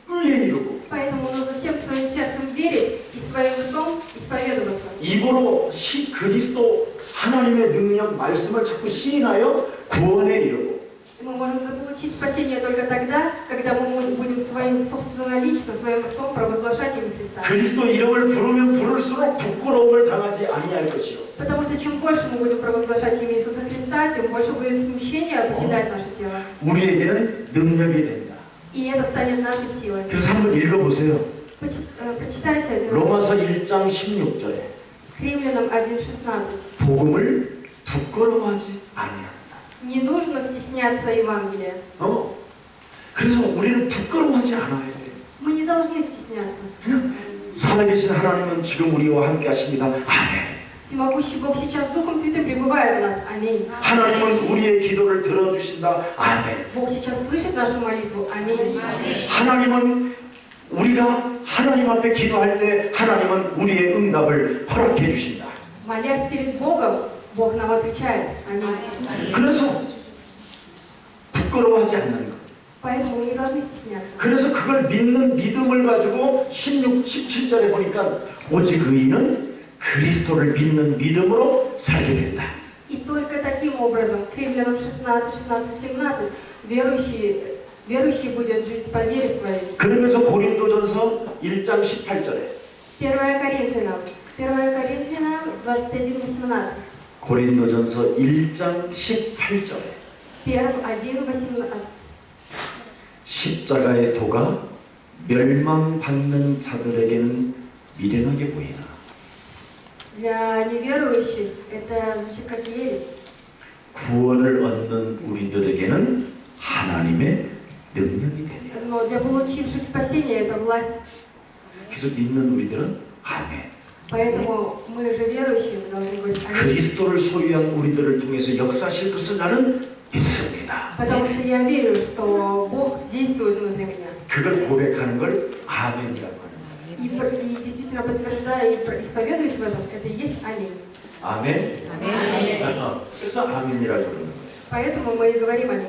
의에 이르고 Поэтому нужно всем своим сердцем верить и своим ртом исповедоваться. 입으로 그리스도 하나님의 능력 말씀을 자꾸 시인하여 구원에 이르고 Мы можем заполучить спасение только тогда, когда мы будем своим собственнолично, своим ртом провозглашать имя Христа. 그리스도 이름을 부르면 부를수록 부끄러움을 당하지 아니할 것이요. Потому что чем больше мы будем провозглашать имя Иисуса Христа, тем больше будет смущения покидать наше тело. 우리에게는 능력이 된다. И это станет нашей силой. 그래서 한번 읽어보세요. Прочитайте один раз. 로마서 1장 16절에 К Римлянам 1:16. 복음을 부끄러워하지 아니한다. Не нужно стесняться Евангелия. 그래서 우리는 부끄러워하지 않아야 돼요. Мы не должны стесняться. 살아계신 하나님은 지금 우리와 함께 하십니다. 아멘. Всемогущий Бог сейчас Духом Святым пребывает в нас. Аминь. 하나님은 우리의 기도를 들어주신다. 아멘. Бог сейчас слышит нашу молитву. Аминь. 하나님은 우리가 하나님 앞에 기도할 때 하나님은 우리의 응답을 허락해 주신다. Молясь перед Богом, Бог нам отвечает. Аминь. 그래서 부끄러워하지 않는 것. Поэтому мы не должны стесняться. 그래서 그걸 믿는 믿음을 가지고 16, 17절에 보니까 오직 의인은 그리스도를 믿는 믿음으로 살게 된다. И только таким образом, к Римлянам 16, 16, 17, верующий будет жить по вере своей. 그러면서 고린도전서 1장 18절에 1 Коринфянам 21, 18. 고린도전서 1장 18절에 1, 1, 18. 십자가의 도가 멸망받는 자들에게는 미련하게 보이나 Для неверующих это звучит как ересь. 구원을 얻는 우리들에게는 하나님의 능력이 되냐. Но для получивших спасение это власть. 그래서 믿는 우리들은 아멘. Поэтому мы же верующие, мы должны быть аминь. 그리스도를 소유한 우리들을 통해서 역사하실 것을 나는 믿습니다. Потому что я верю, что Бог действует внутри меня. 그걸 고백하는 걸 아멘이라고 하는 И действительно подтверждая и исповедуюсь в этом, это и есть аминь. 거예요. 아멘. 그래서 아멘이라고 그러는 거예요. Поэтому мы и говорим аминь.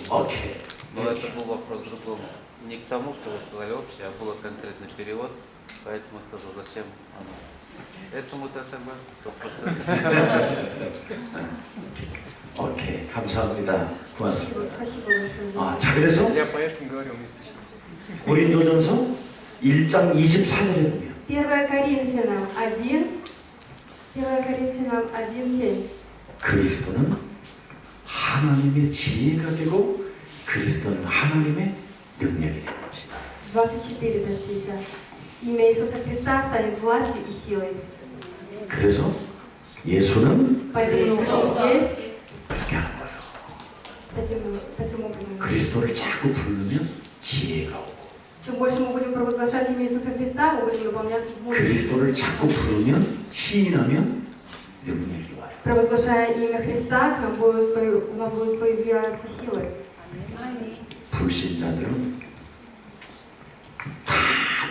오케이. Но это был вопрос другому. Не к тому, что вы сказали общее, а был конкретный перевод. Поэтому я сказал, зачем оно. Этому-то согласен 100%. 오케이. 감사합니다. 고맙습니다. Спасибо большое. 자, 그래서 Я поэтому говорил, не стесняйся. 고린도전서 1장 24절에 보면 1 Коринфянам 1:7. 그리스도는 하나님의 지혜가 되고 그리스도는 하나님의 능력이 되는 것이다. 24:50. Имя Иисуса Христа станет властью и силой. 그래서 예수는 Поэтому Иисус есть 그렇게 하는 거예요. таким образом. 그리스도를 자꾸 부르면 지혜가 오고 Чем больше мы будем провозглашать имя Иисуса Христа, мы будем наполняться мудростью. 그리스도를 자꾸 부르면 시인하면 능력이 와요. Провозглашая имя Христа, у нас будет появляться силы. 불신자들은 다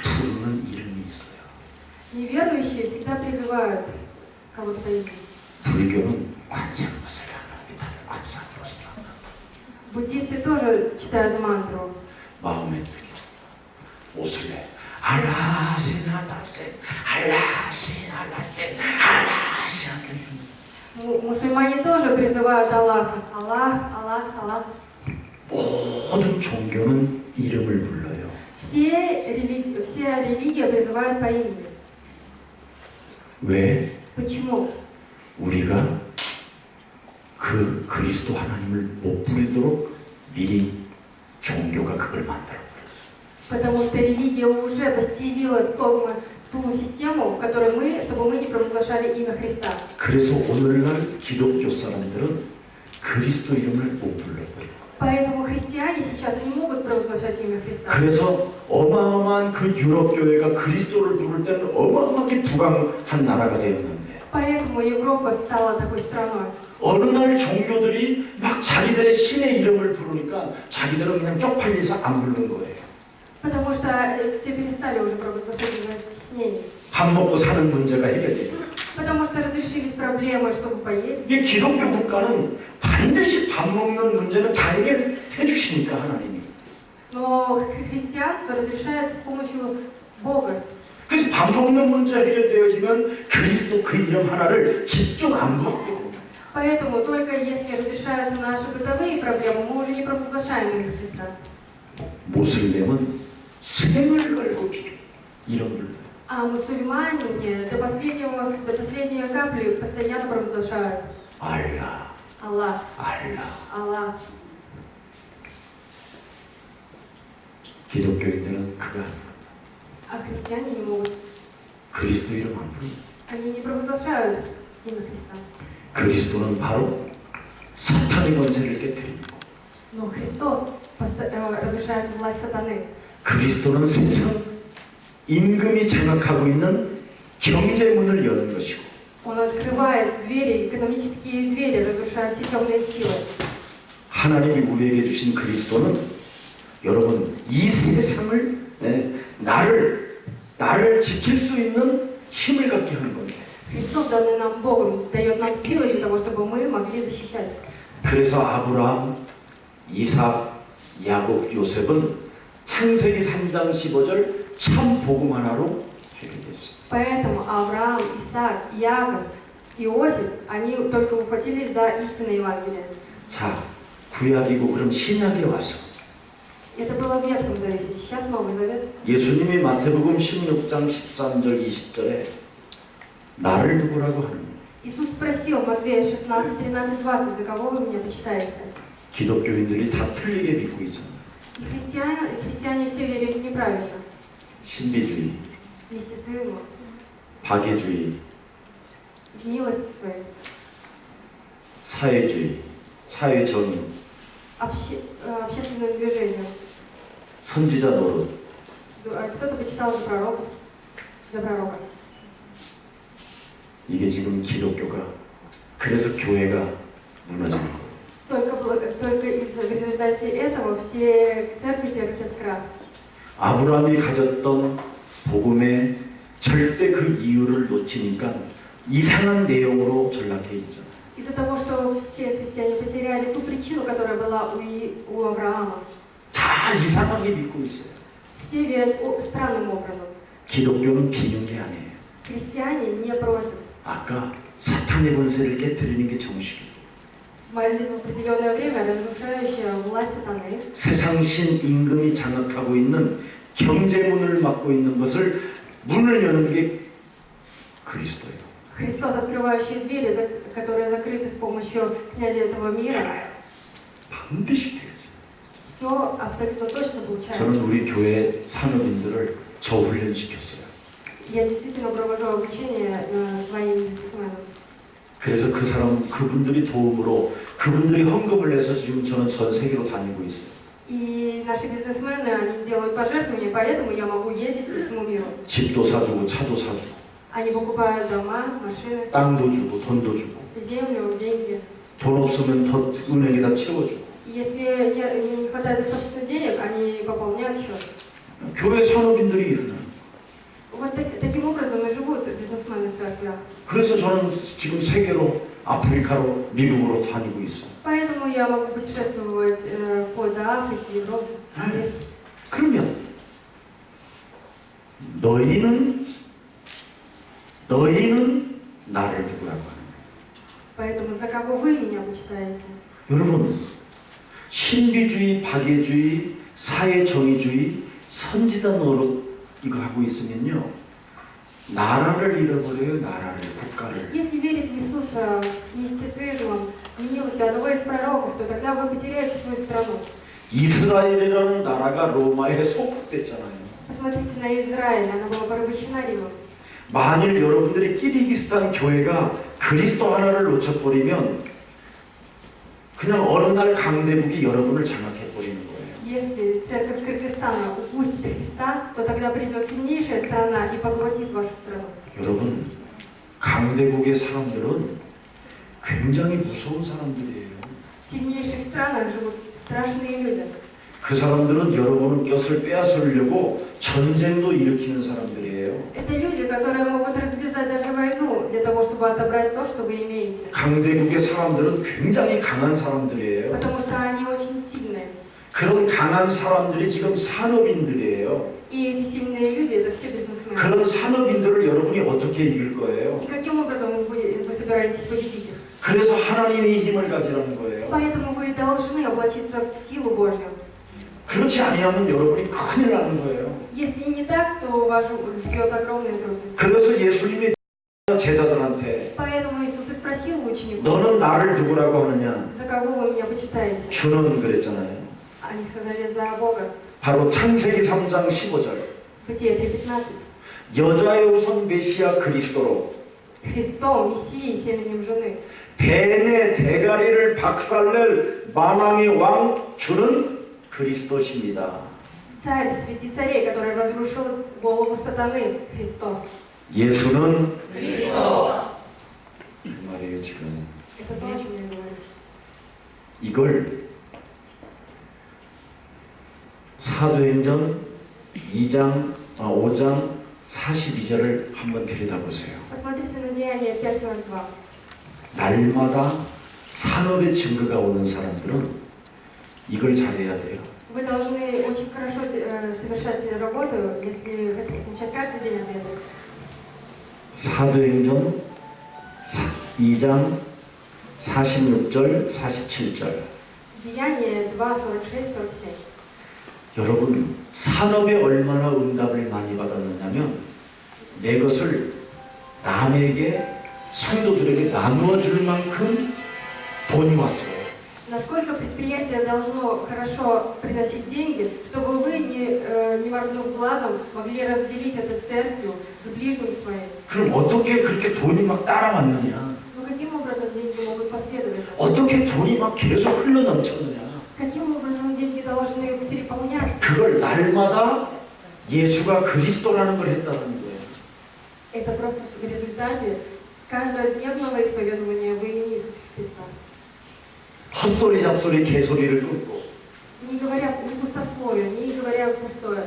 부르는 이름이 있어요. Неверующие всегда призывают кого-то по имени. 불교는 관세음보살 합니다. 관세음보살. Буддисты тоже читают мантру. 마음에 들게 옷을 내 알라신 알라신 알라신 알라신 알라신 Мусульмане тоже призывают Аллаха. Аллах, Аллах, Аллах. 모든 종교는 이름을 불러요. Все религии призывают по имени. 왜? Почему? 우리가 그 그리스도 하나님을 못 부르도록 미리 종교가 그걸 만들어 버렸어요. Потому что религия уже постелила ту систему, в которой чтобы мы не провозглашали имя Христа. 그래서 오늘날 기독교 사람들은 그리스도 이름을 못 불러요. Поэтому христиане сейчас не могут провозглашать имя Христа. 그래서 어마어마한 그 유럽 교회가 그리스도를 부를 때는 어마어마하게 부강한 나라가 되었는데 Поэтому Европа стала такой страной. 어느 날 종교들이 막 자기들의 신의 이름을 부르니까 자기들은 그냥 쪽팔려서 안 부르는 거예요. Потому что все перестали уже провозглашать имя стеснений. 밥 먹고 사는 문제가 해결돼요. Потому что разрешились проблемы, чтобы поесть. 이 기독교 국가는 반드시 밥 먹는 문제는 다 해결해 주시니까 하나님이. Но христианство разрешается с помощью Бога. 그래서 밥 먹는 문제 해결되어지면 그리스도 그 이름 하나를 집중 안 부르게 됩니다. Поэтому только если разрешаются наши бытовые проблемы, мы уже не провозглашаем имя Христа. 모슬렘은 생을 걸고 비교 이런 불. А мусульмане до последней капли постоянно провозглашают 알라, Аллах, 알라. Аллах. 기독교인들은 그가 А христиане не могут. 그리스도 이름 안 부릅니다. Они не провозглашают имя Христа. 그리스도는 바로 사탄의 권세를 깨뜨리고 Но Христос разрушает власть сатаны. 그리스도는 세상 임금이 장악하고 있는 경제 문을 여는 것이고 Он открывает двери, экономические двери, разрушая все темные силы. 하나님이 우리에게 주신 그리스도는 여러분 이 세상을 나를 지킬 수 있는 힘을 갖게 하는 겁니다. Христос, данный нам Богом, дает нам силы для того, чтобы мы могли защищать. 그래서 아브라함, 이삭, 야곱, 요셉은 창세기 3장 15절 참 복음 하나로 해결됐어요. Поэтому Авраам, Исаак, Иаков, Иосиф, они только ухватились за истинное Евангелие. 자, 구약이고 그럼 신약에 와서 Это было в Ветхом Завете, сейчас Новый Завет. 예수님이 마태복음 16장 13절 20절에 나를 누구라고 하느냐? Иисус спросил Матвея 16, 13, 20, за кого вы меня почитаете? 기독교인들이 다 틀리게 믿고 있잖아요. И христиане все верили неправильно. 신비주의, Мистицизму, 박애주의, гнилость своей, 사회주의, 사회정의, общественным движением. 선지자 노릇. Кто-то почитал за пророка. 이게 지금 기독교가 그래서 교회가 무너지는 거예요. Только в результате этого все церкви терпят крах. 아브라함이 가졌던 복음의 절대 그 이유를 놓치니까 이상한 내용으로 전락해 있죠. Из-за того, что все христиане потеряли ту причину, которая была у Авраама. 다 이상하게 믿고 있어요. Все верят странным образом. 기독교는 비는 게 아니에요. Христиане не просят. 아까 사탄의 권세를 깨뜨리는 게 정식이에요. Молитва в определенное время, разрушающая власть сатаны. 세상 신 임금이 장악하고 있는 경제문을 막고 있는 것을 문을 여는 게 그리스도예요. Христос, открывающий двери, которые закрыты с помощью князя этого мира. 반드시 돼야죠. Все абсолютно точно получается. 저는 우리 교회 산업인들을 저훈련시켰어요. Я действительно провожу обучение своим бизнесменам. 그래서 그분들이 도움으로 그분들이 헌금을 내서 지금 저는 전 세계로 다니고 있어요. И наши бизнесмены, они делают пожертвования, поэтому я могу ездить по всему миру. 집도 사주고 차도 사주고 Они покупают дома, машины, 땅도 주고 돈도 주고 землю, деньги. 돈 없으면 더 은행에다 채워주고 Если не хватает достаточно денег, они пополняют счет. 교회 산업인들이 일어나요. Вот таким образом и живут бизнесмены в церквях. 그래서 저는 지금 세계로 아프리카로 미국으로 다니고 있어요. Поэтому я могу путешествовать по Африке, Европе. 그러면 너희는 나를 누구라고 하는 거예요? Поэтому за кого вы меня почитаете? 여러분 신비주의, 박애주의, 사회정의주의, 선지자 노릇 이거 하고 있으면요 나라를 잃어버려요. 나라를, 국가를. Если верить в Иисуса мистицизмом, милостью одного из пророков, то тогда вы потеряете свою страну. 이스라엘이라는 나라가 로마에 소속됐잖아요. Посмотрите на Израиль, она была порабощена Римом. 만일 여러분들이 키르기스탄 교회가 그리스도 하나를 놓쳐버리면 그냥 어느 날 강대국이 여러분을 장악해버리는 거예요. Если церковь Кыргызстана упустит Христа, то тогда придет сильнейшая страна и поглотит вашу страну. 여러분, 강대국의 사람들은 굉장히 무서운 사람들이에요. В сильнейших странах живут страшные люди. 그 사람들은 여러분의 것을 빼앗으려고 전쟁도 일으키는 사람들이에요. Это люди, которые могут развязать даже войну для того, чтобы отобрать то, что вы имеете. 강대국의 사람들은 굉장히 강한 사람들이에요. Потому что они очень сильные. 그런 강한 사람들이 지금 산업인들이에요. И эти сильные люди, это все бизнесмены. 그런 산업인들을 여러분이 어떻게 이길 거예요? И каким образом вы собираетесь победить их? 그래서 하나님의 힘을 가지라는 거예요. Поэтому вы должны облачиться в силу Божью. 그렇지 아니하면 여러분이 큰일 나는 거예요. Если не так, то вас ждет огромные трудности. 그래서 예수님이 제자들한테 Поэтому Иисус и спросил учеников, 너는 나를 누구라고 하느냐? за кого вы меня почитаете? 주는 그랬잖아요. Они сказали, за Бога. 바로 창세기 3장 15절. Бытие 3:15. 여자의 우선 메시아 그리스도로 Христом, Мессией, семенем жены. 뱀의 대가리를 박살낼 만왕의 왕 주는 그리스도십니다. Царь среди царей, который разрушил голову сатаны, Христос. 예수는 그리스도. 그 말이에요 지금. Это то, о чем я говорю. 이걸 사도행전 5장 42절을 한번 들여다보세요. Посмотрите на Деяние 5:42. 날마다 산업의 증거가 오는 사람들은 이걸 잘해야 돼요. Вы должны очень хорошо совершать работу, если хотите получать каждый день ответы. 사도행전 2장 46절 47절. Деяние 2:46-47. 여러분 산업에 얼마나 응답을 많이 받았느냐면 내 것을 남에게 성도들에게 나누어 줄 만큼 돈이 왔어요. Насколько предприятие должно хорошо приносить деньги, чтобы вы, не моргнув глазом, могли разделить это с церковью, с ближним своим. 그럼 어떻게 그렇게 돈이 막 따라왔느냐? Но каким образом деньги могут последовать? 어떻게 돈이 막 계속 흘러 넘쳤느냐? Каким образом деньги должны переполняться? 그걸 날마다 예수가 그리스도라는 걸 했다는 거예요. Это просто в результате каждодневного исповедования во имени Иисуса Христа. 헛소리 잡소리 개소리를 끊고 Не говоря ни пустословие, не говоря пустое.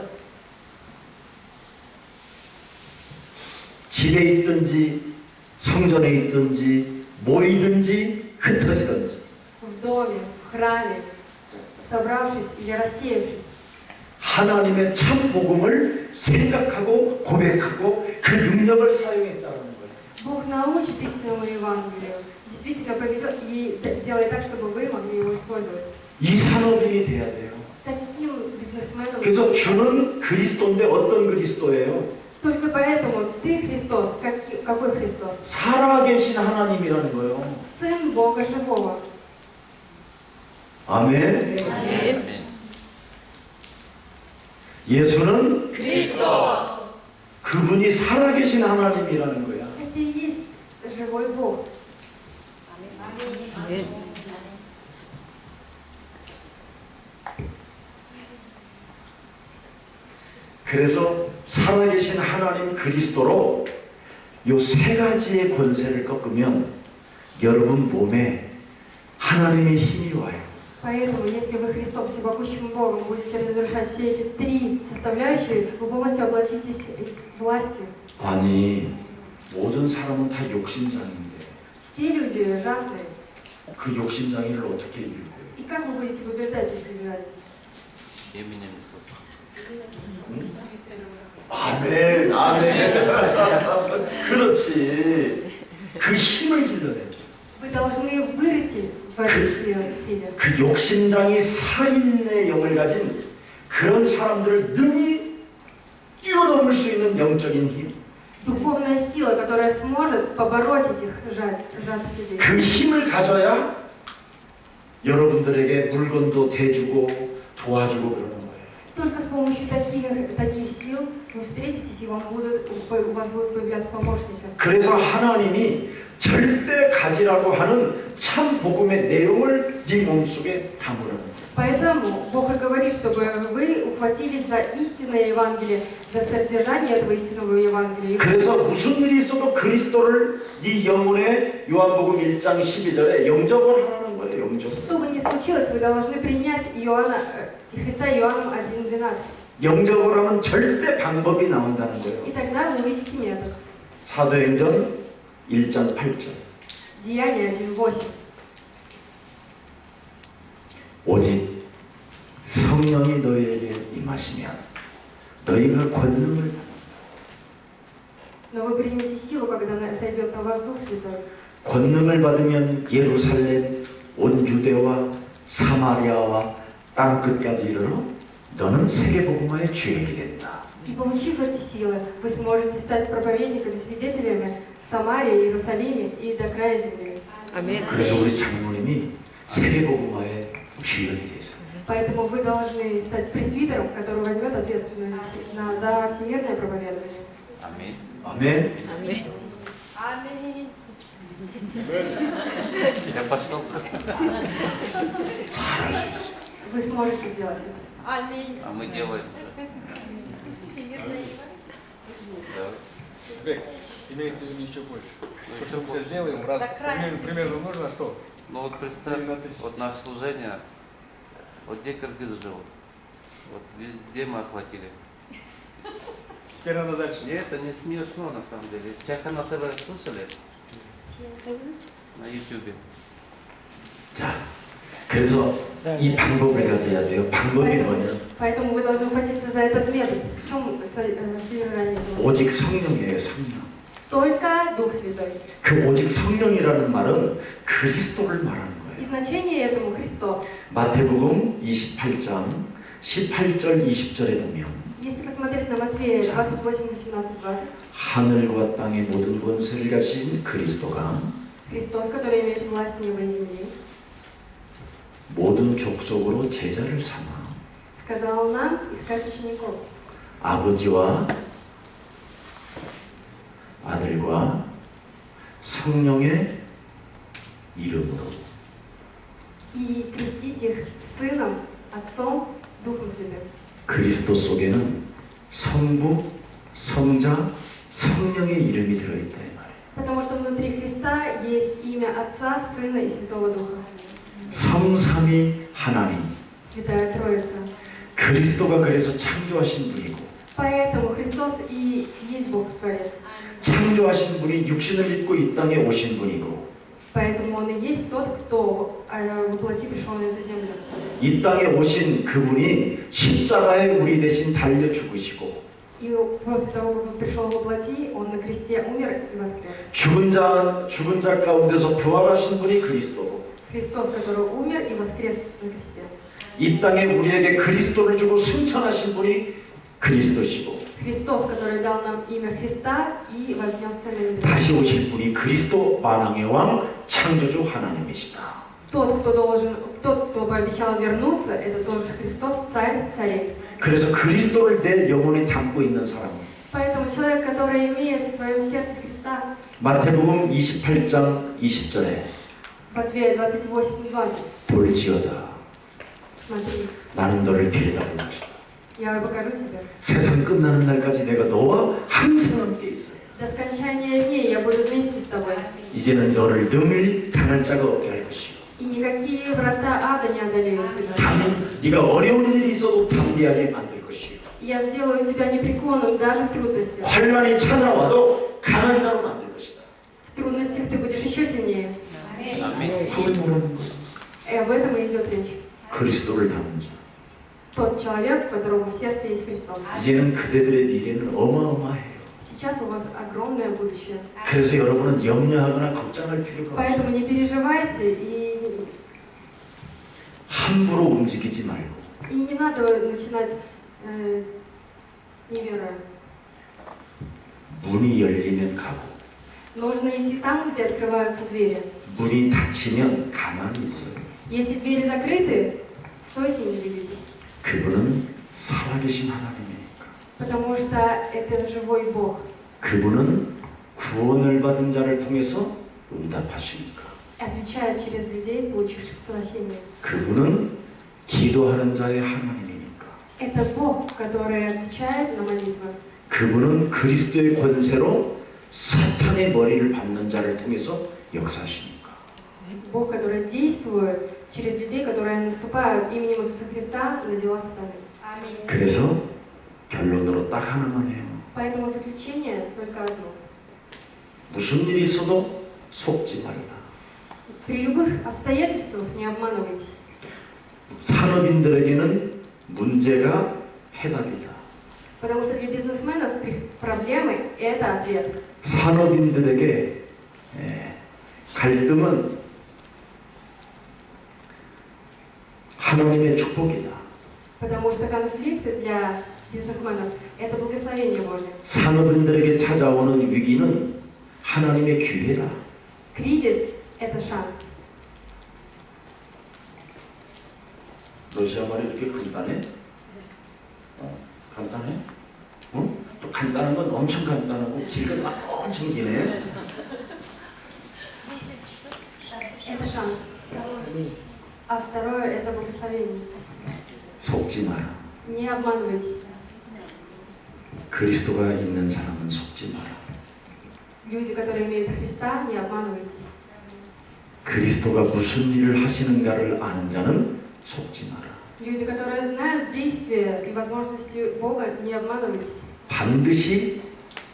집에 있든지 성전에 있든지 모이든지 흩어지든지 В доме, в храме, собравшись или рассеявшись. 하나님의 참 복음을 생각하고 고백하고 그 능력을 사용했다는 거예요. Бог научит истинному Евангелию, действительно поведет и сделает так, чтобы вы могли его использовать. 이 산업인이 돼야 돼요. Таким бизнесменом. 그래서 주는 그리스도인데 어떤 그리스도예요? Только поэтому ты Христос. Какой Христос? 살아계신 하나님이라는 거예요. Сын Бога живого. 아멘. Аминь. 예수는 그분이 살아계신 하나님이라는 거야. Это и есть живой Бог. 아멘. 그래서 살아계신 하나님 그리스도로 요 세 가지의 권세를 꺾으면 여러분 몸에 하나님의 힘이 와요. Поэтому, если вы Христом, всемогущим Богом, будете разрушать все эти три составляющие, вы полностью облачитесь властью. 아니 모든 사람은 다 욕심장인데 Все люди жадные. 그 욕심장애를 어떻게 이길 거예요? И как вы будете побеждать этих жадных? Именем Иисуса. 아멘, 아멘. 그렇지. 그 힘을 길러내죠. Вы должны вырасти в этой силе. 그 욕심장이 살인의 영을 가진 그런 사람들을 능히 뛰어넘을 수 있는 영적인 힘. Духовная сила, которая сможет побороть этих жадных людей. 그 힘을 가져야 여러분들에게 물건도 대주고 도와주고 그러는 거예요. Только с помощью таких сил вы встретитесь, и у вас будут появляться помощники. 그래서 하나님이 절대 가지라고 하는 참 복음의 내용을 네 몸속에 담으라는 거예요. Поэтому Бог и говорит, чтобы вы ухватились за истинное Евангелие, за содержание этого истинного Евангелия. 그래서 무슨 일이 있어도 그리스도를 네 영혼에 요한복음 1장 12절에 영접을 하라는 거예요. 영접. Что бы ни случилось, вы должны принять Христа Иоанном 1:12. 영접을 하면 절대 방법이 나온다는 거예요. И тогда вы увидите метод. 사도행전 1장 8절. Деяние 1:8. 오직 성령이 너희에게 임하시면 너희가 권능을 받아. Но вы примете силу, когда сойдет на вас Дух Святой. 권능을 받으면 예루살렘 온 유대와 사마리아와 땅 끝까지 이르러 너는 세계복음화의 주역이 된다. И получив эти силы, вы сможете стать проповедниками, свидетелями в Самарии, Иерусалиме и до края земли. Аминь. 그래서 우리 장로님이 세계복음화의 주역이 되죠. Поэтому вы должны стать пресвитером, который возьмет ответственность за всемирное проповедование. Аминь. 아멘. Аминь. Аминь. Я пошел. 잘할 수 있어요. Вы сможете сделать это. Аминь. А мы делаем. Всемирное Да. Бек, имеется в виду еще больше. Ну, То, еще что мы больше. сейчас делаем, раз До края примерно нужно 100. Ну вот представь, Именно ты. вот наше служение, вот где кыргыз живут, вот везде мы охватили. Теперь надо дальше. И это не смешно на самом деле. Чахана ТВ слышали? На ютубе. 자, 그래서 이 방법을 가져야 돼요. 방법이 뭐냐? Поэтому вы должны ухватиться за этот метод. В чем содержание этого? 오직 성령이에요, 성령. Только Дух Святой. 그 오직 성령이라는 말은 그리스도를 말하는 И 거예요. значение этому Христос. 마태복음 28장 18절 20절에 보면 Если посмотреть на Матфея 28, 18, 20, 하늘과 땅의 모든 권세를 가진 그리스도가 Христос, который имеет власть неба и земли, 모든 족속으로 제자를 삼아 сказал нам искать учеников. 아버지와 아들과 성령의 이름으로 И крестить их Сыном, Отцом, Духом Святым. 그리스도 속에는 성부, 성자, 성령의 이름이 들어있다 이 말이에요. Потому что внутри Христа есть имя Отца, Сына и Святого Духа. 성삼위 하나님. Святая Троица. 그리스도가 그래서 창조하신 분이고 Поэтому Христос и есть Бог Творец. 창조하신 분이 육신을 입고 이 땅에 오신 분이고 Поэтому Он и есть тот, кто воплоти пришел на эту землю. 이 땅에 오신 그분이 십자가에 우리 대신 달려 죽으시고 И после того, как Он пришел воплоти, Он на кресте умер и воскрес. 죽은 자 가운데서 부활하신 분이 그리스도고 Христос, который умер и воскрес на кресте. 이 땅에 우리에게 그리스도를 주고 승천하신 분이 그리스도시고 Христос, который дал нам имя Христа и вознесся на небеса. 다시 오실 분이 그리스도 만왕의 왕 창조주 하나님이시다. Тот, кто пообещал вернуться, это тоже Христос, Царь царей. 그래서 그리스도를 내 영혼에 담고 있는 사람은 Поэтому человек, который имеет в своем сердце Христа, 마태복음 28장 20절에 Матфея 28:20, 볼지어다 смотри, 나는 너를 데려다보겠다. я покажу тебе. 세상 끝나는 날까지 내가 너와 항상 함께 있어요. До скончания дней я буду вместе с тобой. 이제는 너를 능히 당할 자가 없게 할 것이요. И никакие врата ада не одолеют тебя. 네가 어려운 일이 있어도 담대하게 만들 것이요. Я сделаю тебя непреклонным даже в трудностях. 환란이 찾아와도 강한 자로 만들 것이다. В трудностях ты будешь еще сильнее. Аминь. 그걸 말하는 거예요. И об этом и идет речь. 그리스도를 담은 자. Тот человек, у которого в сердце есть Христос. 이제는 그대들의 미래는 어마어마해요. Сейчас у вас огромное будущее. 그래서 여러분은 염려하거나 걱정할 필요가 Поэтому 없어요. не переживайте и 함부로 움직이지 말고 не надо начинать не веруя. 문이 열리면 가고 Нужно идти там, где открываются двери. 문이 닫히면 가만히 있어요. Если двери закрыты, стойте и не двигайтесь. 그분은 살아계신 하나님이니까. Потому что это живой Бог. 그분은 구원을 받은 자를 통해서 응답하시니까. Отвечает через людей, получивших спасение. 그분은 기도하는 자의 하나님이니까. Это Бог, который отвечает на молитвы. 그분은 그리스도의 권세로 사탄의 머리를 밟는 자를 통해서 역사하시니까. Бог, который действует через людей, которые наступают именем Иисуса Христа на дела сатаны. Аминь. 그래서 결론으로 딱 하나만 해요. Поэтому заключение только одно. 무슨 일이 있어도 속지 말라. При любых обстоятельствах не обманывайтесь. 산업인들에게는 문제가 해답이다. Потому что для бизнесменов проблемы – это ответ. 산업인들에게 갈등은 하나님의 축복이다. Потому что конфликты для бизнесменов – это благословение Божье. 산업인들에게 찾아오는 위기는 하나님의 기회다. Кризис – это шанс. 러시아 말이 이렇게 간단해? 간단해? 어? 또 간단한 건 엄청 간단하고 길건 엄청 기네. Это шанс. А второе – это благословение. 속지 마라. Не обманывайтесь. 그리스도가 있는 사람은 속지 마라. Люди, которые имеют Христа, не обманывайтесь. 그리스도가 무슨 일을 하시는가를 아는 자는 속지 마라. Люди, которые знают действия и возможности Бога, не обманывайтесь. 반드시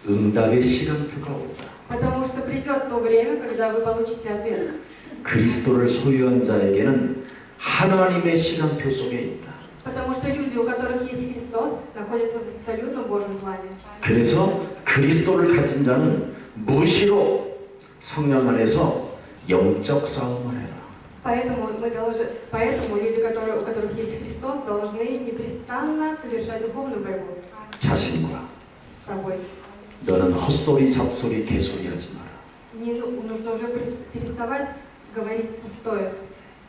응답의 시간표가 오다. Потому что придет то время, когда вы получите ответ. 그리스도를 소유한 자에게는 하나님의 시간표 속에 있다. Потому что люди, у которых есть Христос, находятся в абсолютном Божьем плане. 그래서 그리스도를 가진 자는 무시로 성령 안에서 영적 싸움을 해라. Поэтому люди, у которых есть Христос, должны непрестанно совершать духовную борьбу 자신과 с собой. 너는 헛소리, 잡소리, 개소리 하지 마라. Нужно уже переставать говорить пустое.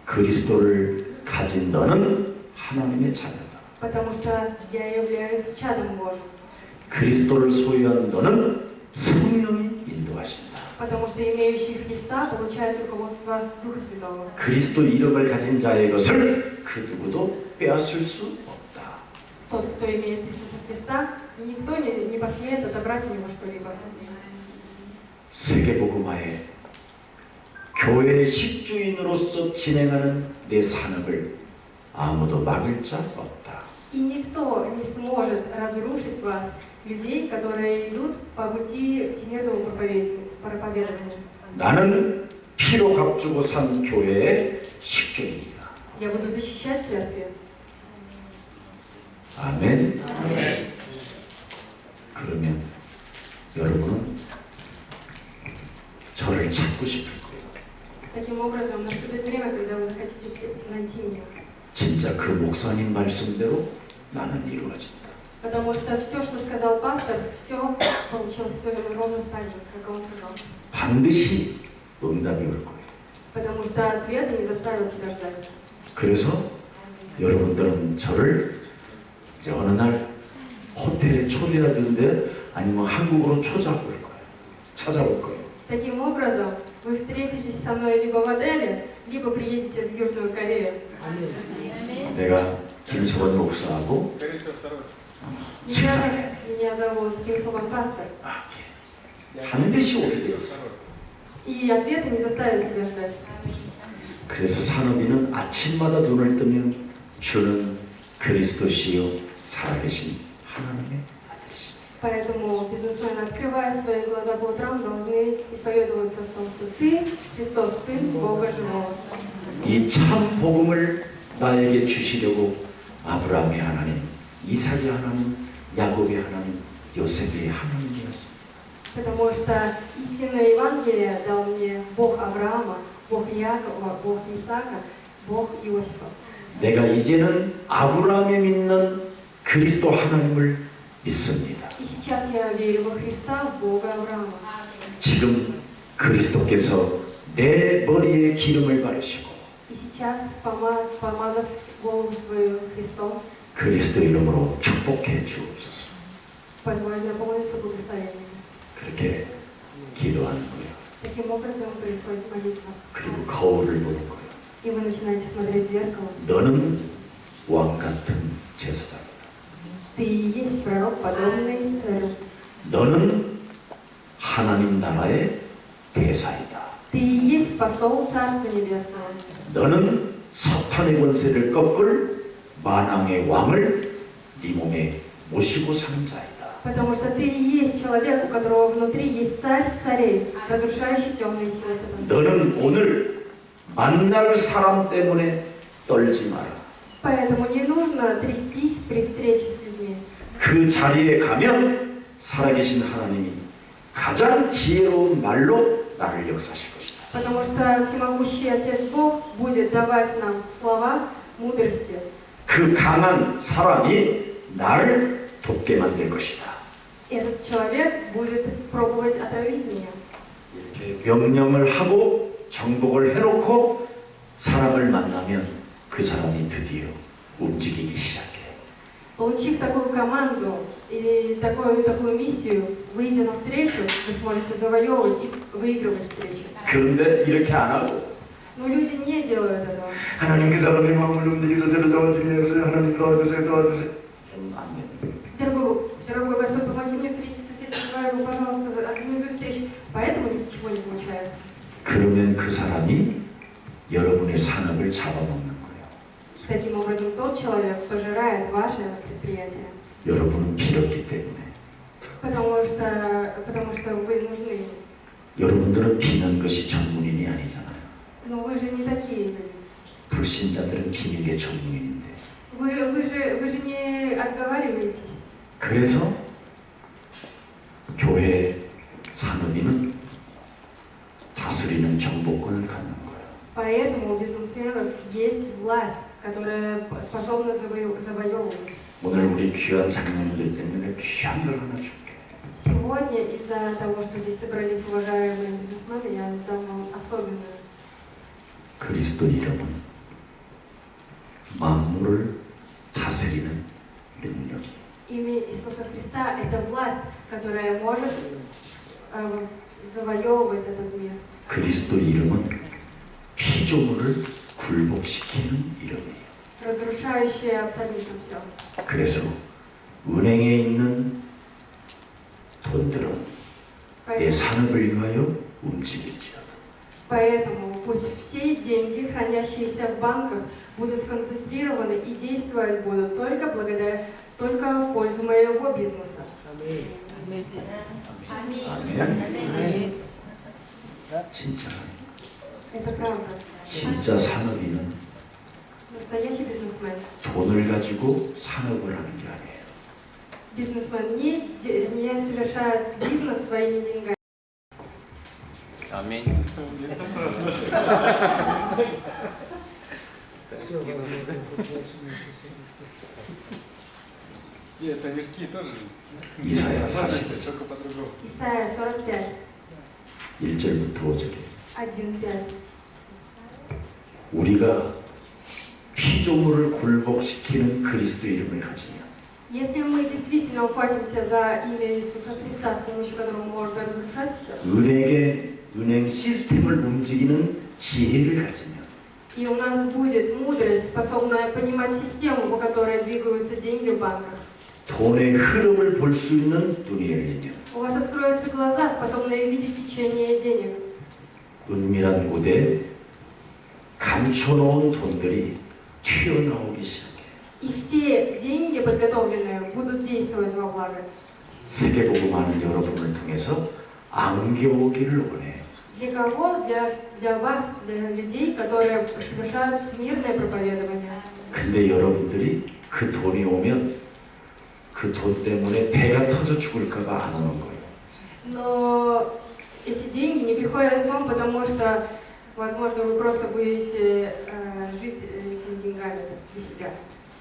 그리스도를 가진 너는 하나님의 자녀다. Потому что я являюсь чадом Божьим. 그리스도를 소유한 너는 성령이 인도하신다. Потому что имеющий Христа получает руководство Духа Святого. 그리스도 이름을 가진 자의 것을 그 누구도 빼앗을 수 없다. Тот, кто имеет Иисуса Христа, никто не посмеет отобрать у него что-либо. 세계복음화에 교회의 식주인으로서 진행하는 내 산업을 아무도 막을 자 없다. И никто не сможет разрушить вас, людей, которые идут по пути всемирного проповедования. 나는 피로 값주고 산 교회의 식주인이다. Я буду защищать церковь. 아멘. 그러면 여러분은 저를 찾고 싶을 거예요. Таким образом, наступит время, когда вы захотите найти меня. 진짜 그 목사님 말씀대로 나는 이루어진다. Потому что все, что сказал пастор, все получилось в той ровной стадии, как он сказал. 반드시 응답이 올 거예요. Потому что ответы не заставят себя ждать. 그래서 여러분들은 저를 이제 어느 날 호텔에 초대하던데 아니면 한국으로 찾아올 거예요. 찾아올 거예요. Таким образом, вы встретитесь со мной либо в отеле, либо приедете в Южную Корею. 내가 김석원 목사하고 Скорее второй. Меня зовут Ким Согон Пастор. 반드시 오게 돼 있어. И ответы не заставят себя ждать. 그래서 산업인은 아침마다 눈을 뜨면 주는 그리스도시요 살아계신 하나님의 아들이십니다. Поэтому бизнесмены, открывая свои глаза по утрам, должны исповедоваться в том, что ты, Христос, Сын Бога Живого. 이 참 복음을 나에게 주시려고 아브라함의 하나님, 이삭의 하나님, 야곱의 하나님, 요셉의 하나님이었습니다. Потому что истинное Евангелие дал мне Бог Авраама, Бог Иакова, Бог Исаака, Бог Иосифа. 내가 이제는 아브라함이 믿는 그리스도 하나님을 믿습니다. И сейчас я верю во Христа, в Бога Авраама. 지금 그리스도께서 내 머리에 기름을 바르시고 И сейчас, помазав голову свою Христом, 그리스도 이름으로 축복해 주옵소서. позволь наполниться благословением. 그렇게 기도하는 거예요. Таким образом происходит молитва. 그리고 거울을 보는 거예요. И вы начинаете смотреть в зеркало. 너는 왕 같은 제사장이다. Ты и есть пророк, подобный царю. 너는 하나님 나라의 대사이다. Ты и есть посол престол Царства Небесного. 너는 사탄의 권세를 꺾을 만왕의 왕을 네 몸에 모시고 사는 자이다. Потому что ты и есть человек, у которого внутри есть царь царей, разрушающий темные силы сатаны. 너는 오늘 만날 사람 때문에 떨지 마라. Поэтому не нужно трястись при встрече с людьми. 그 자리에 가면 살아계신 하나님이 가장 지혜로운 말로 나를 역사하실 것이다. Потому что всемогущий Отец Бог будет давать нам слова мудрости. 그 강한 사람이 나를 돕게 만들 것이다. Этот человек будет пробовать отравить меня. 이렇게 명령을 하고 정복을 해놓고 사람을 만나면 그 사람이 드디어 움직이기 시작해. Получив такую команду и такую миссию, выйдя на встречу, вы сможете завоевывать и выигрывать встречи. 그런데 이렇게 안 하고 Но люди не делают этого. 하나님 그 사람의 마음을 움직여서 저를 도와주세요. 하나님 도와주세요. 안 돼. Дорогой Господь, помоги мне встретиться с этим человеком, пожалуйста, организуй встречу. Поэтому ничего не получается. 그러면 그 사람이 여러분의 산업을 잡아먹는 거예요. Таким образом, тот человек пожирает ваше предприятие. 여러분은 필요했기 때문에. Потому что вы нужны ему. 여러분들은 비는 것이 전문인이 아니잖아요. Но вы же не такие люди. 불신자들은 비는 게 전문인인데. Вы же не отговариваетесь. 그래서 교회 산업인은 다스리는 정보권을 갖는 거예요. Поэтому у бизнесменов есть власть, которая способна завоевывать. 오늘 우리 귀한 장로님들 때문에 귀한 걸 하나 줄게. Сегодня из-за того, что здесь собрались уважаемые бизнесмены, я дам вам особенную. 그리스도 이름은 만물을 다스리는 능력이. Имя Иисуса Христа – это власть, которая может завоевывать этот мир. 그리스도 이름은 피조물을 굴복시키는 이름이에요. Разрушающая абсолютно все. 그래서 은행에 있는 돈들은 내 산업을 위하여 움직일지어다. Поэтому пусть все деньги, хранящиеся в банках, будут сконцентрированы и действовать будут только в пользу моего бизнеса. 아멘. 아멘. 아멘. 진짜 Это правда. 진짜 산업인은 Настоящий бизнесмен. 돈을 가지고 산업을 하는 게 아니에요. Бизнесмен не совершает бизнес своими деньгами. Аминь. И это мирские тоже. 이사야 40장 Только по-другому. Исайя 45, 1절부터 5절에 1-5. 우리가 피조물을 굴복시키는 그리스도 이름을 가지면 Если мы действительно ухватимся за имя Иисуса Христа, с помощью которого можно разрушать все, 은행 시스템을 움직이는 지혜를 가지면 и у нас будет мудрость, способная понимать систему, по которой двигаются деньги в банках, 돈의 흐름을 볼 수 있는 눈이 열리면 у вас откроются глаза, способные видеть течение денег. 은밀한 곳에 감춰놓은 돈들이 튀어나오기 시작해. И все деньги, подготовленные, будут действовать во благо. 세계복음하는 여러분을 통해서 안겨오기를 원해. Для кого? Для вас, для людей, которые совершают всемирное проповедование. 근데 여러분들이 그 돈이 오면 그 돈 때문에 배가 터져 죽을까봐 안 오는 거예요. Но эти деньги не приходят к вам, потому что, возможно, вы просто будете жить этими деньгами для себя.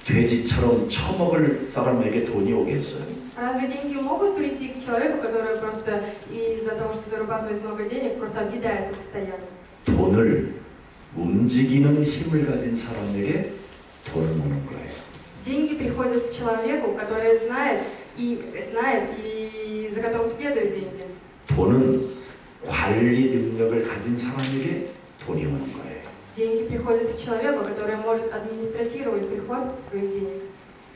돼지처럼 처먹을 사람에게 돈이 오겠어요? Разве деньги могут прийти к человеку, который просто из-за того, что зарабатывает много денег, просто объедается постоянно? 돈을 움직이는 힘을 가진 사람에게 돈을 오는 거예요. Деньги приходят к человеку, который знает и за которым следуют деньги. 돈은 관리 능력을 가진 사람에게 돈이 오는 거예요. Деньги приходят к человеку, который может администрировать приход своих денег.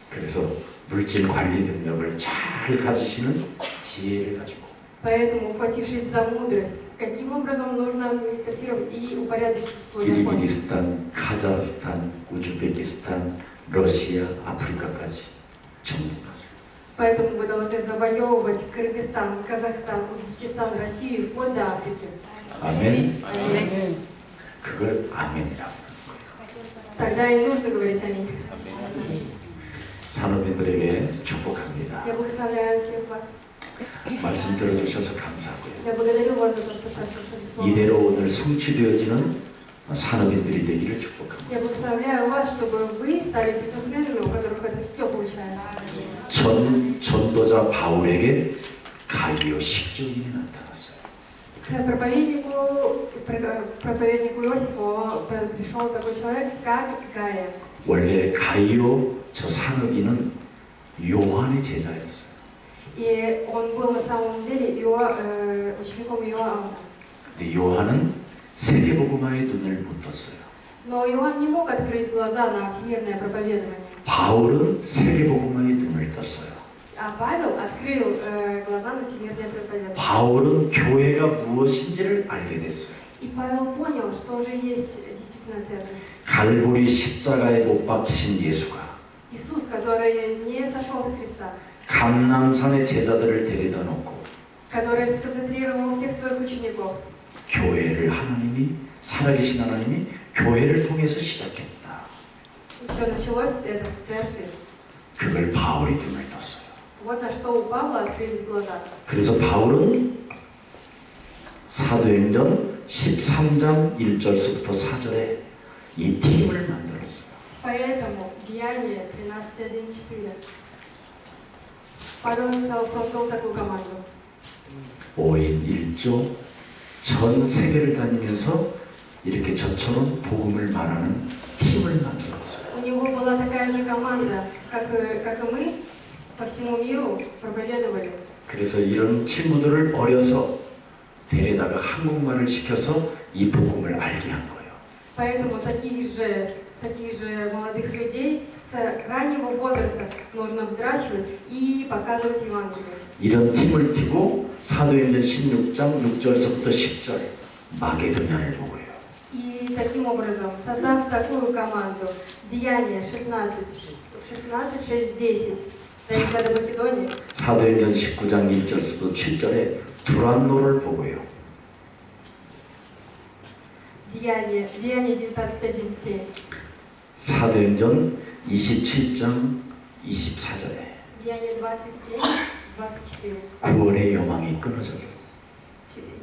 그래서 물질 관리 능력을 잘 가지시는 지혜를 가지고 Поэтому, ухватившись за мудрость, каким образом нужно администрировать и упорядочить свой закон. 키르기즈스탄, 카자흐스탄, 우즈베키스탄, 러시아, 아프리카까지 정복하세요. Поэтому вы должны завоевывать Кыргызстан, Казахстан, Узбекистан, Россию, вплоть до Африки. 아멘. Аминь. 그걸 아멘이라고. Тогда и нужно говорить аминь. 산업인들에게 축복합니다. Я благословляю всех вас. 말씀 들어주셔서 감사하고요. Я благодарю вас за то, что так послушали. 이대로 오늘 성취되어지는 산업인들이 되기를 축복합니다. Я благословляю вас, чтобы вы стали бизнесменами, у которых это все получается. 전도자 바울에게 가이오 식전인이 나타났어요. К проповеднику Иосифу пришел такой человек, как Гая. 원래 가이오 저 산업인은 요한의 제자였어요. И он был на самом деле учеником Иоанна. 근데 요한은 세계복음화의 눈을 못 떴어요. Но Иоанн не мог открыть глаза на всемирное проповедование. 바울은 세계복음화의 눈을 떴어요. А Павел открыл глаза на всемирное проповедование. 바울은 교회가 무엇인지를 알게 됐어요. И Павел понял, что же есть действительно церковь. 갈보리 십자가에 못 박히신 예수가 Иисус, который не сошел с креста, 감람산의 제자들을 데려다 놓고 который сконцентрировал всех своих учеников. 교회를 하나님이 살아계신 하나님이 교회를 통해서 시작했다. Все началось это с церкви. 그걸 바울이 눈을 떴어요. Вот на что у Павла открылись глаза. 그래서 바울은 사도행전 13장 1절부터 4절에 이 팀을 만들었어요. Поэтому Деяние 13:1-4. Павел создал такую команду. 5인 1조 전 세계를 다니면서 이렇게 저처럼 복음을 말하는 팀을 만들었어요. У него была такая же команда, как и мы, по всему миру проповедовали. 그래서 이런 친구들을 어려서 데려다가 한국말을 시켜서 이 복음을 알게 한 거예요. Поэтому таких же молодых людей с раннего возраста нужно взращивать и показывать Евангелие. 이런 팀을 띄고 사도행전 16장 6절서부터 10절 마게도냐를 보고요. И таким образом, создав такую команду, Деяние 16:6-10, доезда до Македонии, 사도행전 19장 1절서부터 7절에 두란노를 보고요. Деяние 19:1-7, 사도행전 27장 24절에 Деяние 27-24. 구원의 여망이 끊어져요.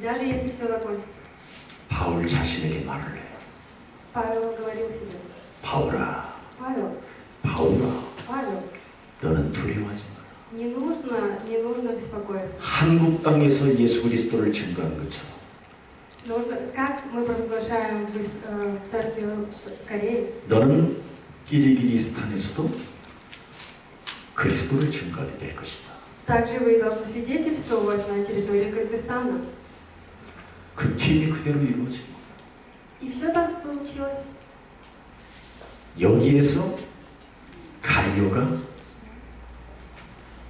Даже если все закончится, 바울 자신에게 말을 해요. Павел говорил себе: 바울아, Павел, 너는 두려워하지 마라. не нужно беспокоиться. 한국 땅에서 예수 그리스도를 증거한 것처럼 Как мы провозглашаем в церкви в Корее, 너는 키르기즈스탄에서도 그리스도를 증거하게 될 것이다. также вы должны свидетельствовать на территории Кыргызстана. 그 팀이 그대로 이루어진 거예요. И все так получилось. 여기에서 가이오가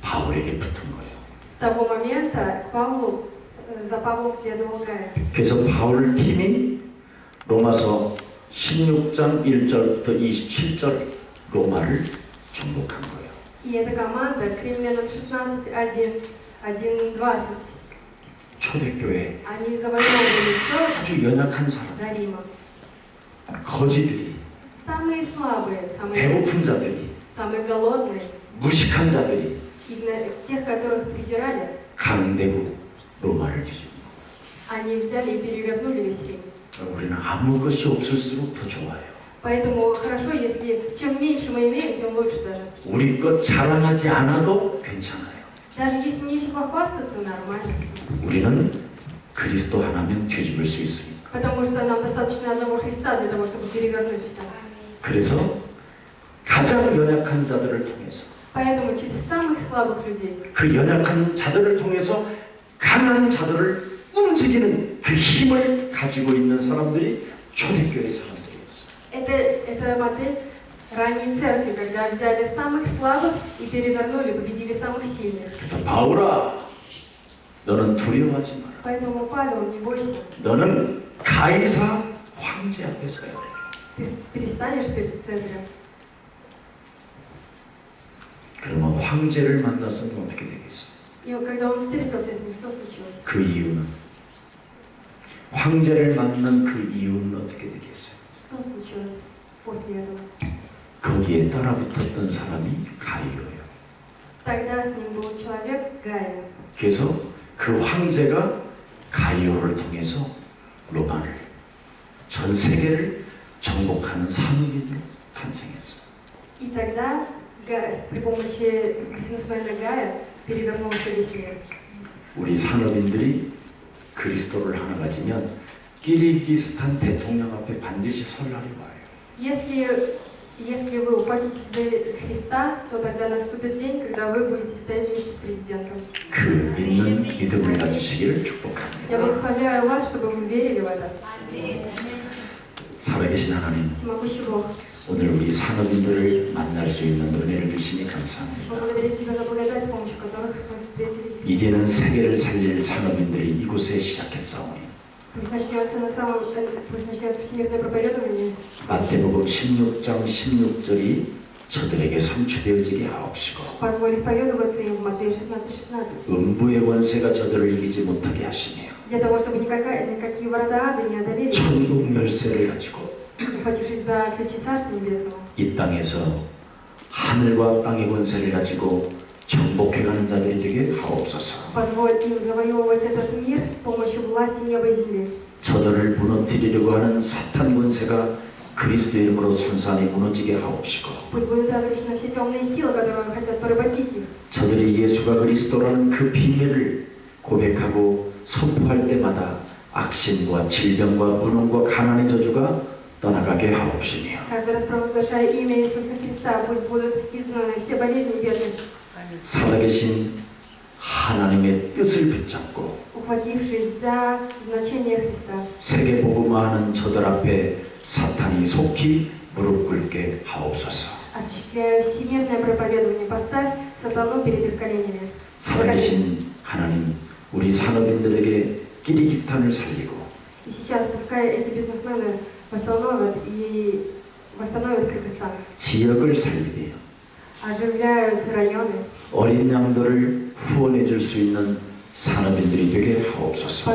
바울에게 붙은 거예요. С того момента за Павлом следовал Гай. 그래서 바울 팀이 로마서 16장 1절부터 27절 로마를 정복한 거예요. И эта команда к Римлянам 16:1-20 초대교회 они завоевывали все 아주 연약한 사람, до Рима. 거지들이, Самые слабые, 배고픈 자들이, самые голодные, 무식한 자들이 тех, которых презирали, 강대부 로마를 뒤집어. они взяли и перевернули весь Рим. 우리는 아무 것이 없을수록 더 좋아요. Поэтому хорошо, если чем меньше мы имеем, тем лучше даже. 우리 것 자랑하지 않아도 괜찮아요. Даже если нечем похвастаться, нормально. 우리는 그리스도 하나면 뒤집을 수 있으니까. Потому что нам достаточно одного Христа для того, чтобы перевернуть все. 그래서 가장 연약한 자들을 통해서 Поэтому через самых слабых людей, 그 연약한 자들을 통해서 강한 자들을 움직이는 그 힘을 가지고 있는 사람들이 초대교회 사람들이었어요. это модель ранней церкви, когда взяли самых слабых и перевернули, победили самых сильных. 그래서 바울아, 너는 두려워하지 마라. Поэтому, Павел, не бойся. 너는 가이사 황제 앞에 서야 돼. Ты перестанешь перед Цезарем. 그러면 황제를 만났으면 어떻게 되겠어? И вот когда он встретился с ним, что случилось? 그 이유는 황제를 만난 그 이유는 어떻게 되겠어요? Что случилось после этого? 거기에 따라붙었던 사람이 가이오예요. Тогда с ним был человек Гая. 그래서 그 황제가 가이오를 통해서 로마를 전 세계를 정복하는 산업인으로 탄생했어요. И тогда при помощи бизнесмена Гая перевернулся весь мир. 우리 산업인들이 그리스도를 하나 가지면 끼리기스탄 대통령 앞에 반드시 설 날이 와요. Если вы ухватитесь за Христа, то тогда наступит день, когда вы будете стоять вместе с президентом. 그 믿는 믿음을 가지시기를 축복합니다. Я благословляю вас, чтобы вы верили в это. 살아계신 하나님, Всемогущий Бог, 오늘 우리 산업인들을 만날 수 있는 은혜를 주시니 감사합니다. благодарю Тебя за благодать, с помощью которых мы встретились. 이제는 세계를 살릴 산업인들이 이곳에 시작했사오니 Пусть начнется всемирное проповедование. 마태복음 16장 16절이 저들에게 성취되어지게 하옵시고 Позволь исповедоваться им в Матфея 16:16. 음부의 권세가 저들을 이기지 못하게 하시며 Для того, чтобы никакие врата ада не одолели, 천국 열쇠를 가지고 ухватившись за ключи Царства Небесного, 이 땅에서 하늘과 땅의 권세를 가지고 정복해가는 자들이 되게 하옵소서. позволь им завоевывать этот мир с помощью власти неба и земли. 저들을 무너뜨리려고 하는 사탄 권세가 그리스도 이름으로 산산히 무너지게 하옵시고 Пусть будут разрушены все темные силы, которые хотят поработить их. 저들이 예수가 그리스도라는 그 비밀을 고백하고 선포할 때마다 악신과 질병과 무능과 가난의 저주가 떠나가게 하옵시며 Каждый раз провозглашая имя Иисуса Христа, пусть будут изгнаны все болезни и бедность. 살아계신 하나님의 뜻을 붙잡고 Ухватившись за значение Христа, 세계 복음화하는 저들 앞에 사탄이 속히 무릎 꿇게 하옵소서. осуществляя всемирное проповедование, поставь сатану перед их коленями. 살아계신 하나님, 우리 산업인들에게 끼리기스탄을 살리고 И сейчас пускай эти бизнесмены восстановят Кыргызстан, 지역을 살리며 оживляют районы. 어린 양들을 후원해 줄 수 있는 산업인들이 되게 하옵소서.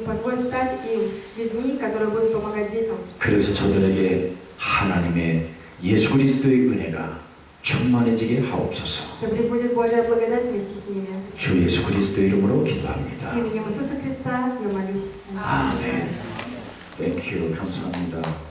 Позволь стать им людьми, которые будут помогать детям. 그래서 저들에게 하나님의 예수 그리스도의 은혜가 충만해지게 하옵소서. Да пребудет Божья благодать вместе с ними. 주 예수 그리스도 이름으로 기도합니다. Именем Иисуса Христа я молюсь. 아멘. Thank you. 감사합니다.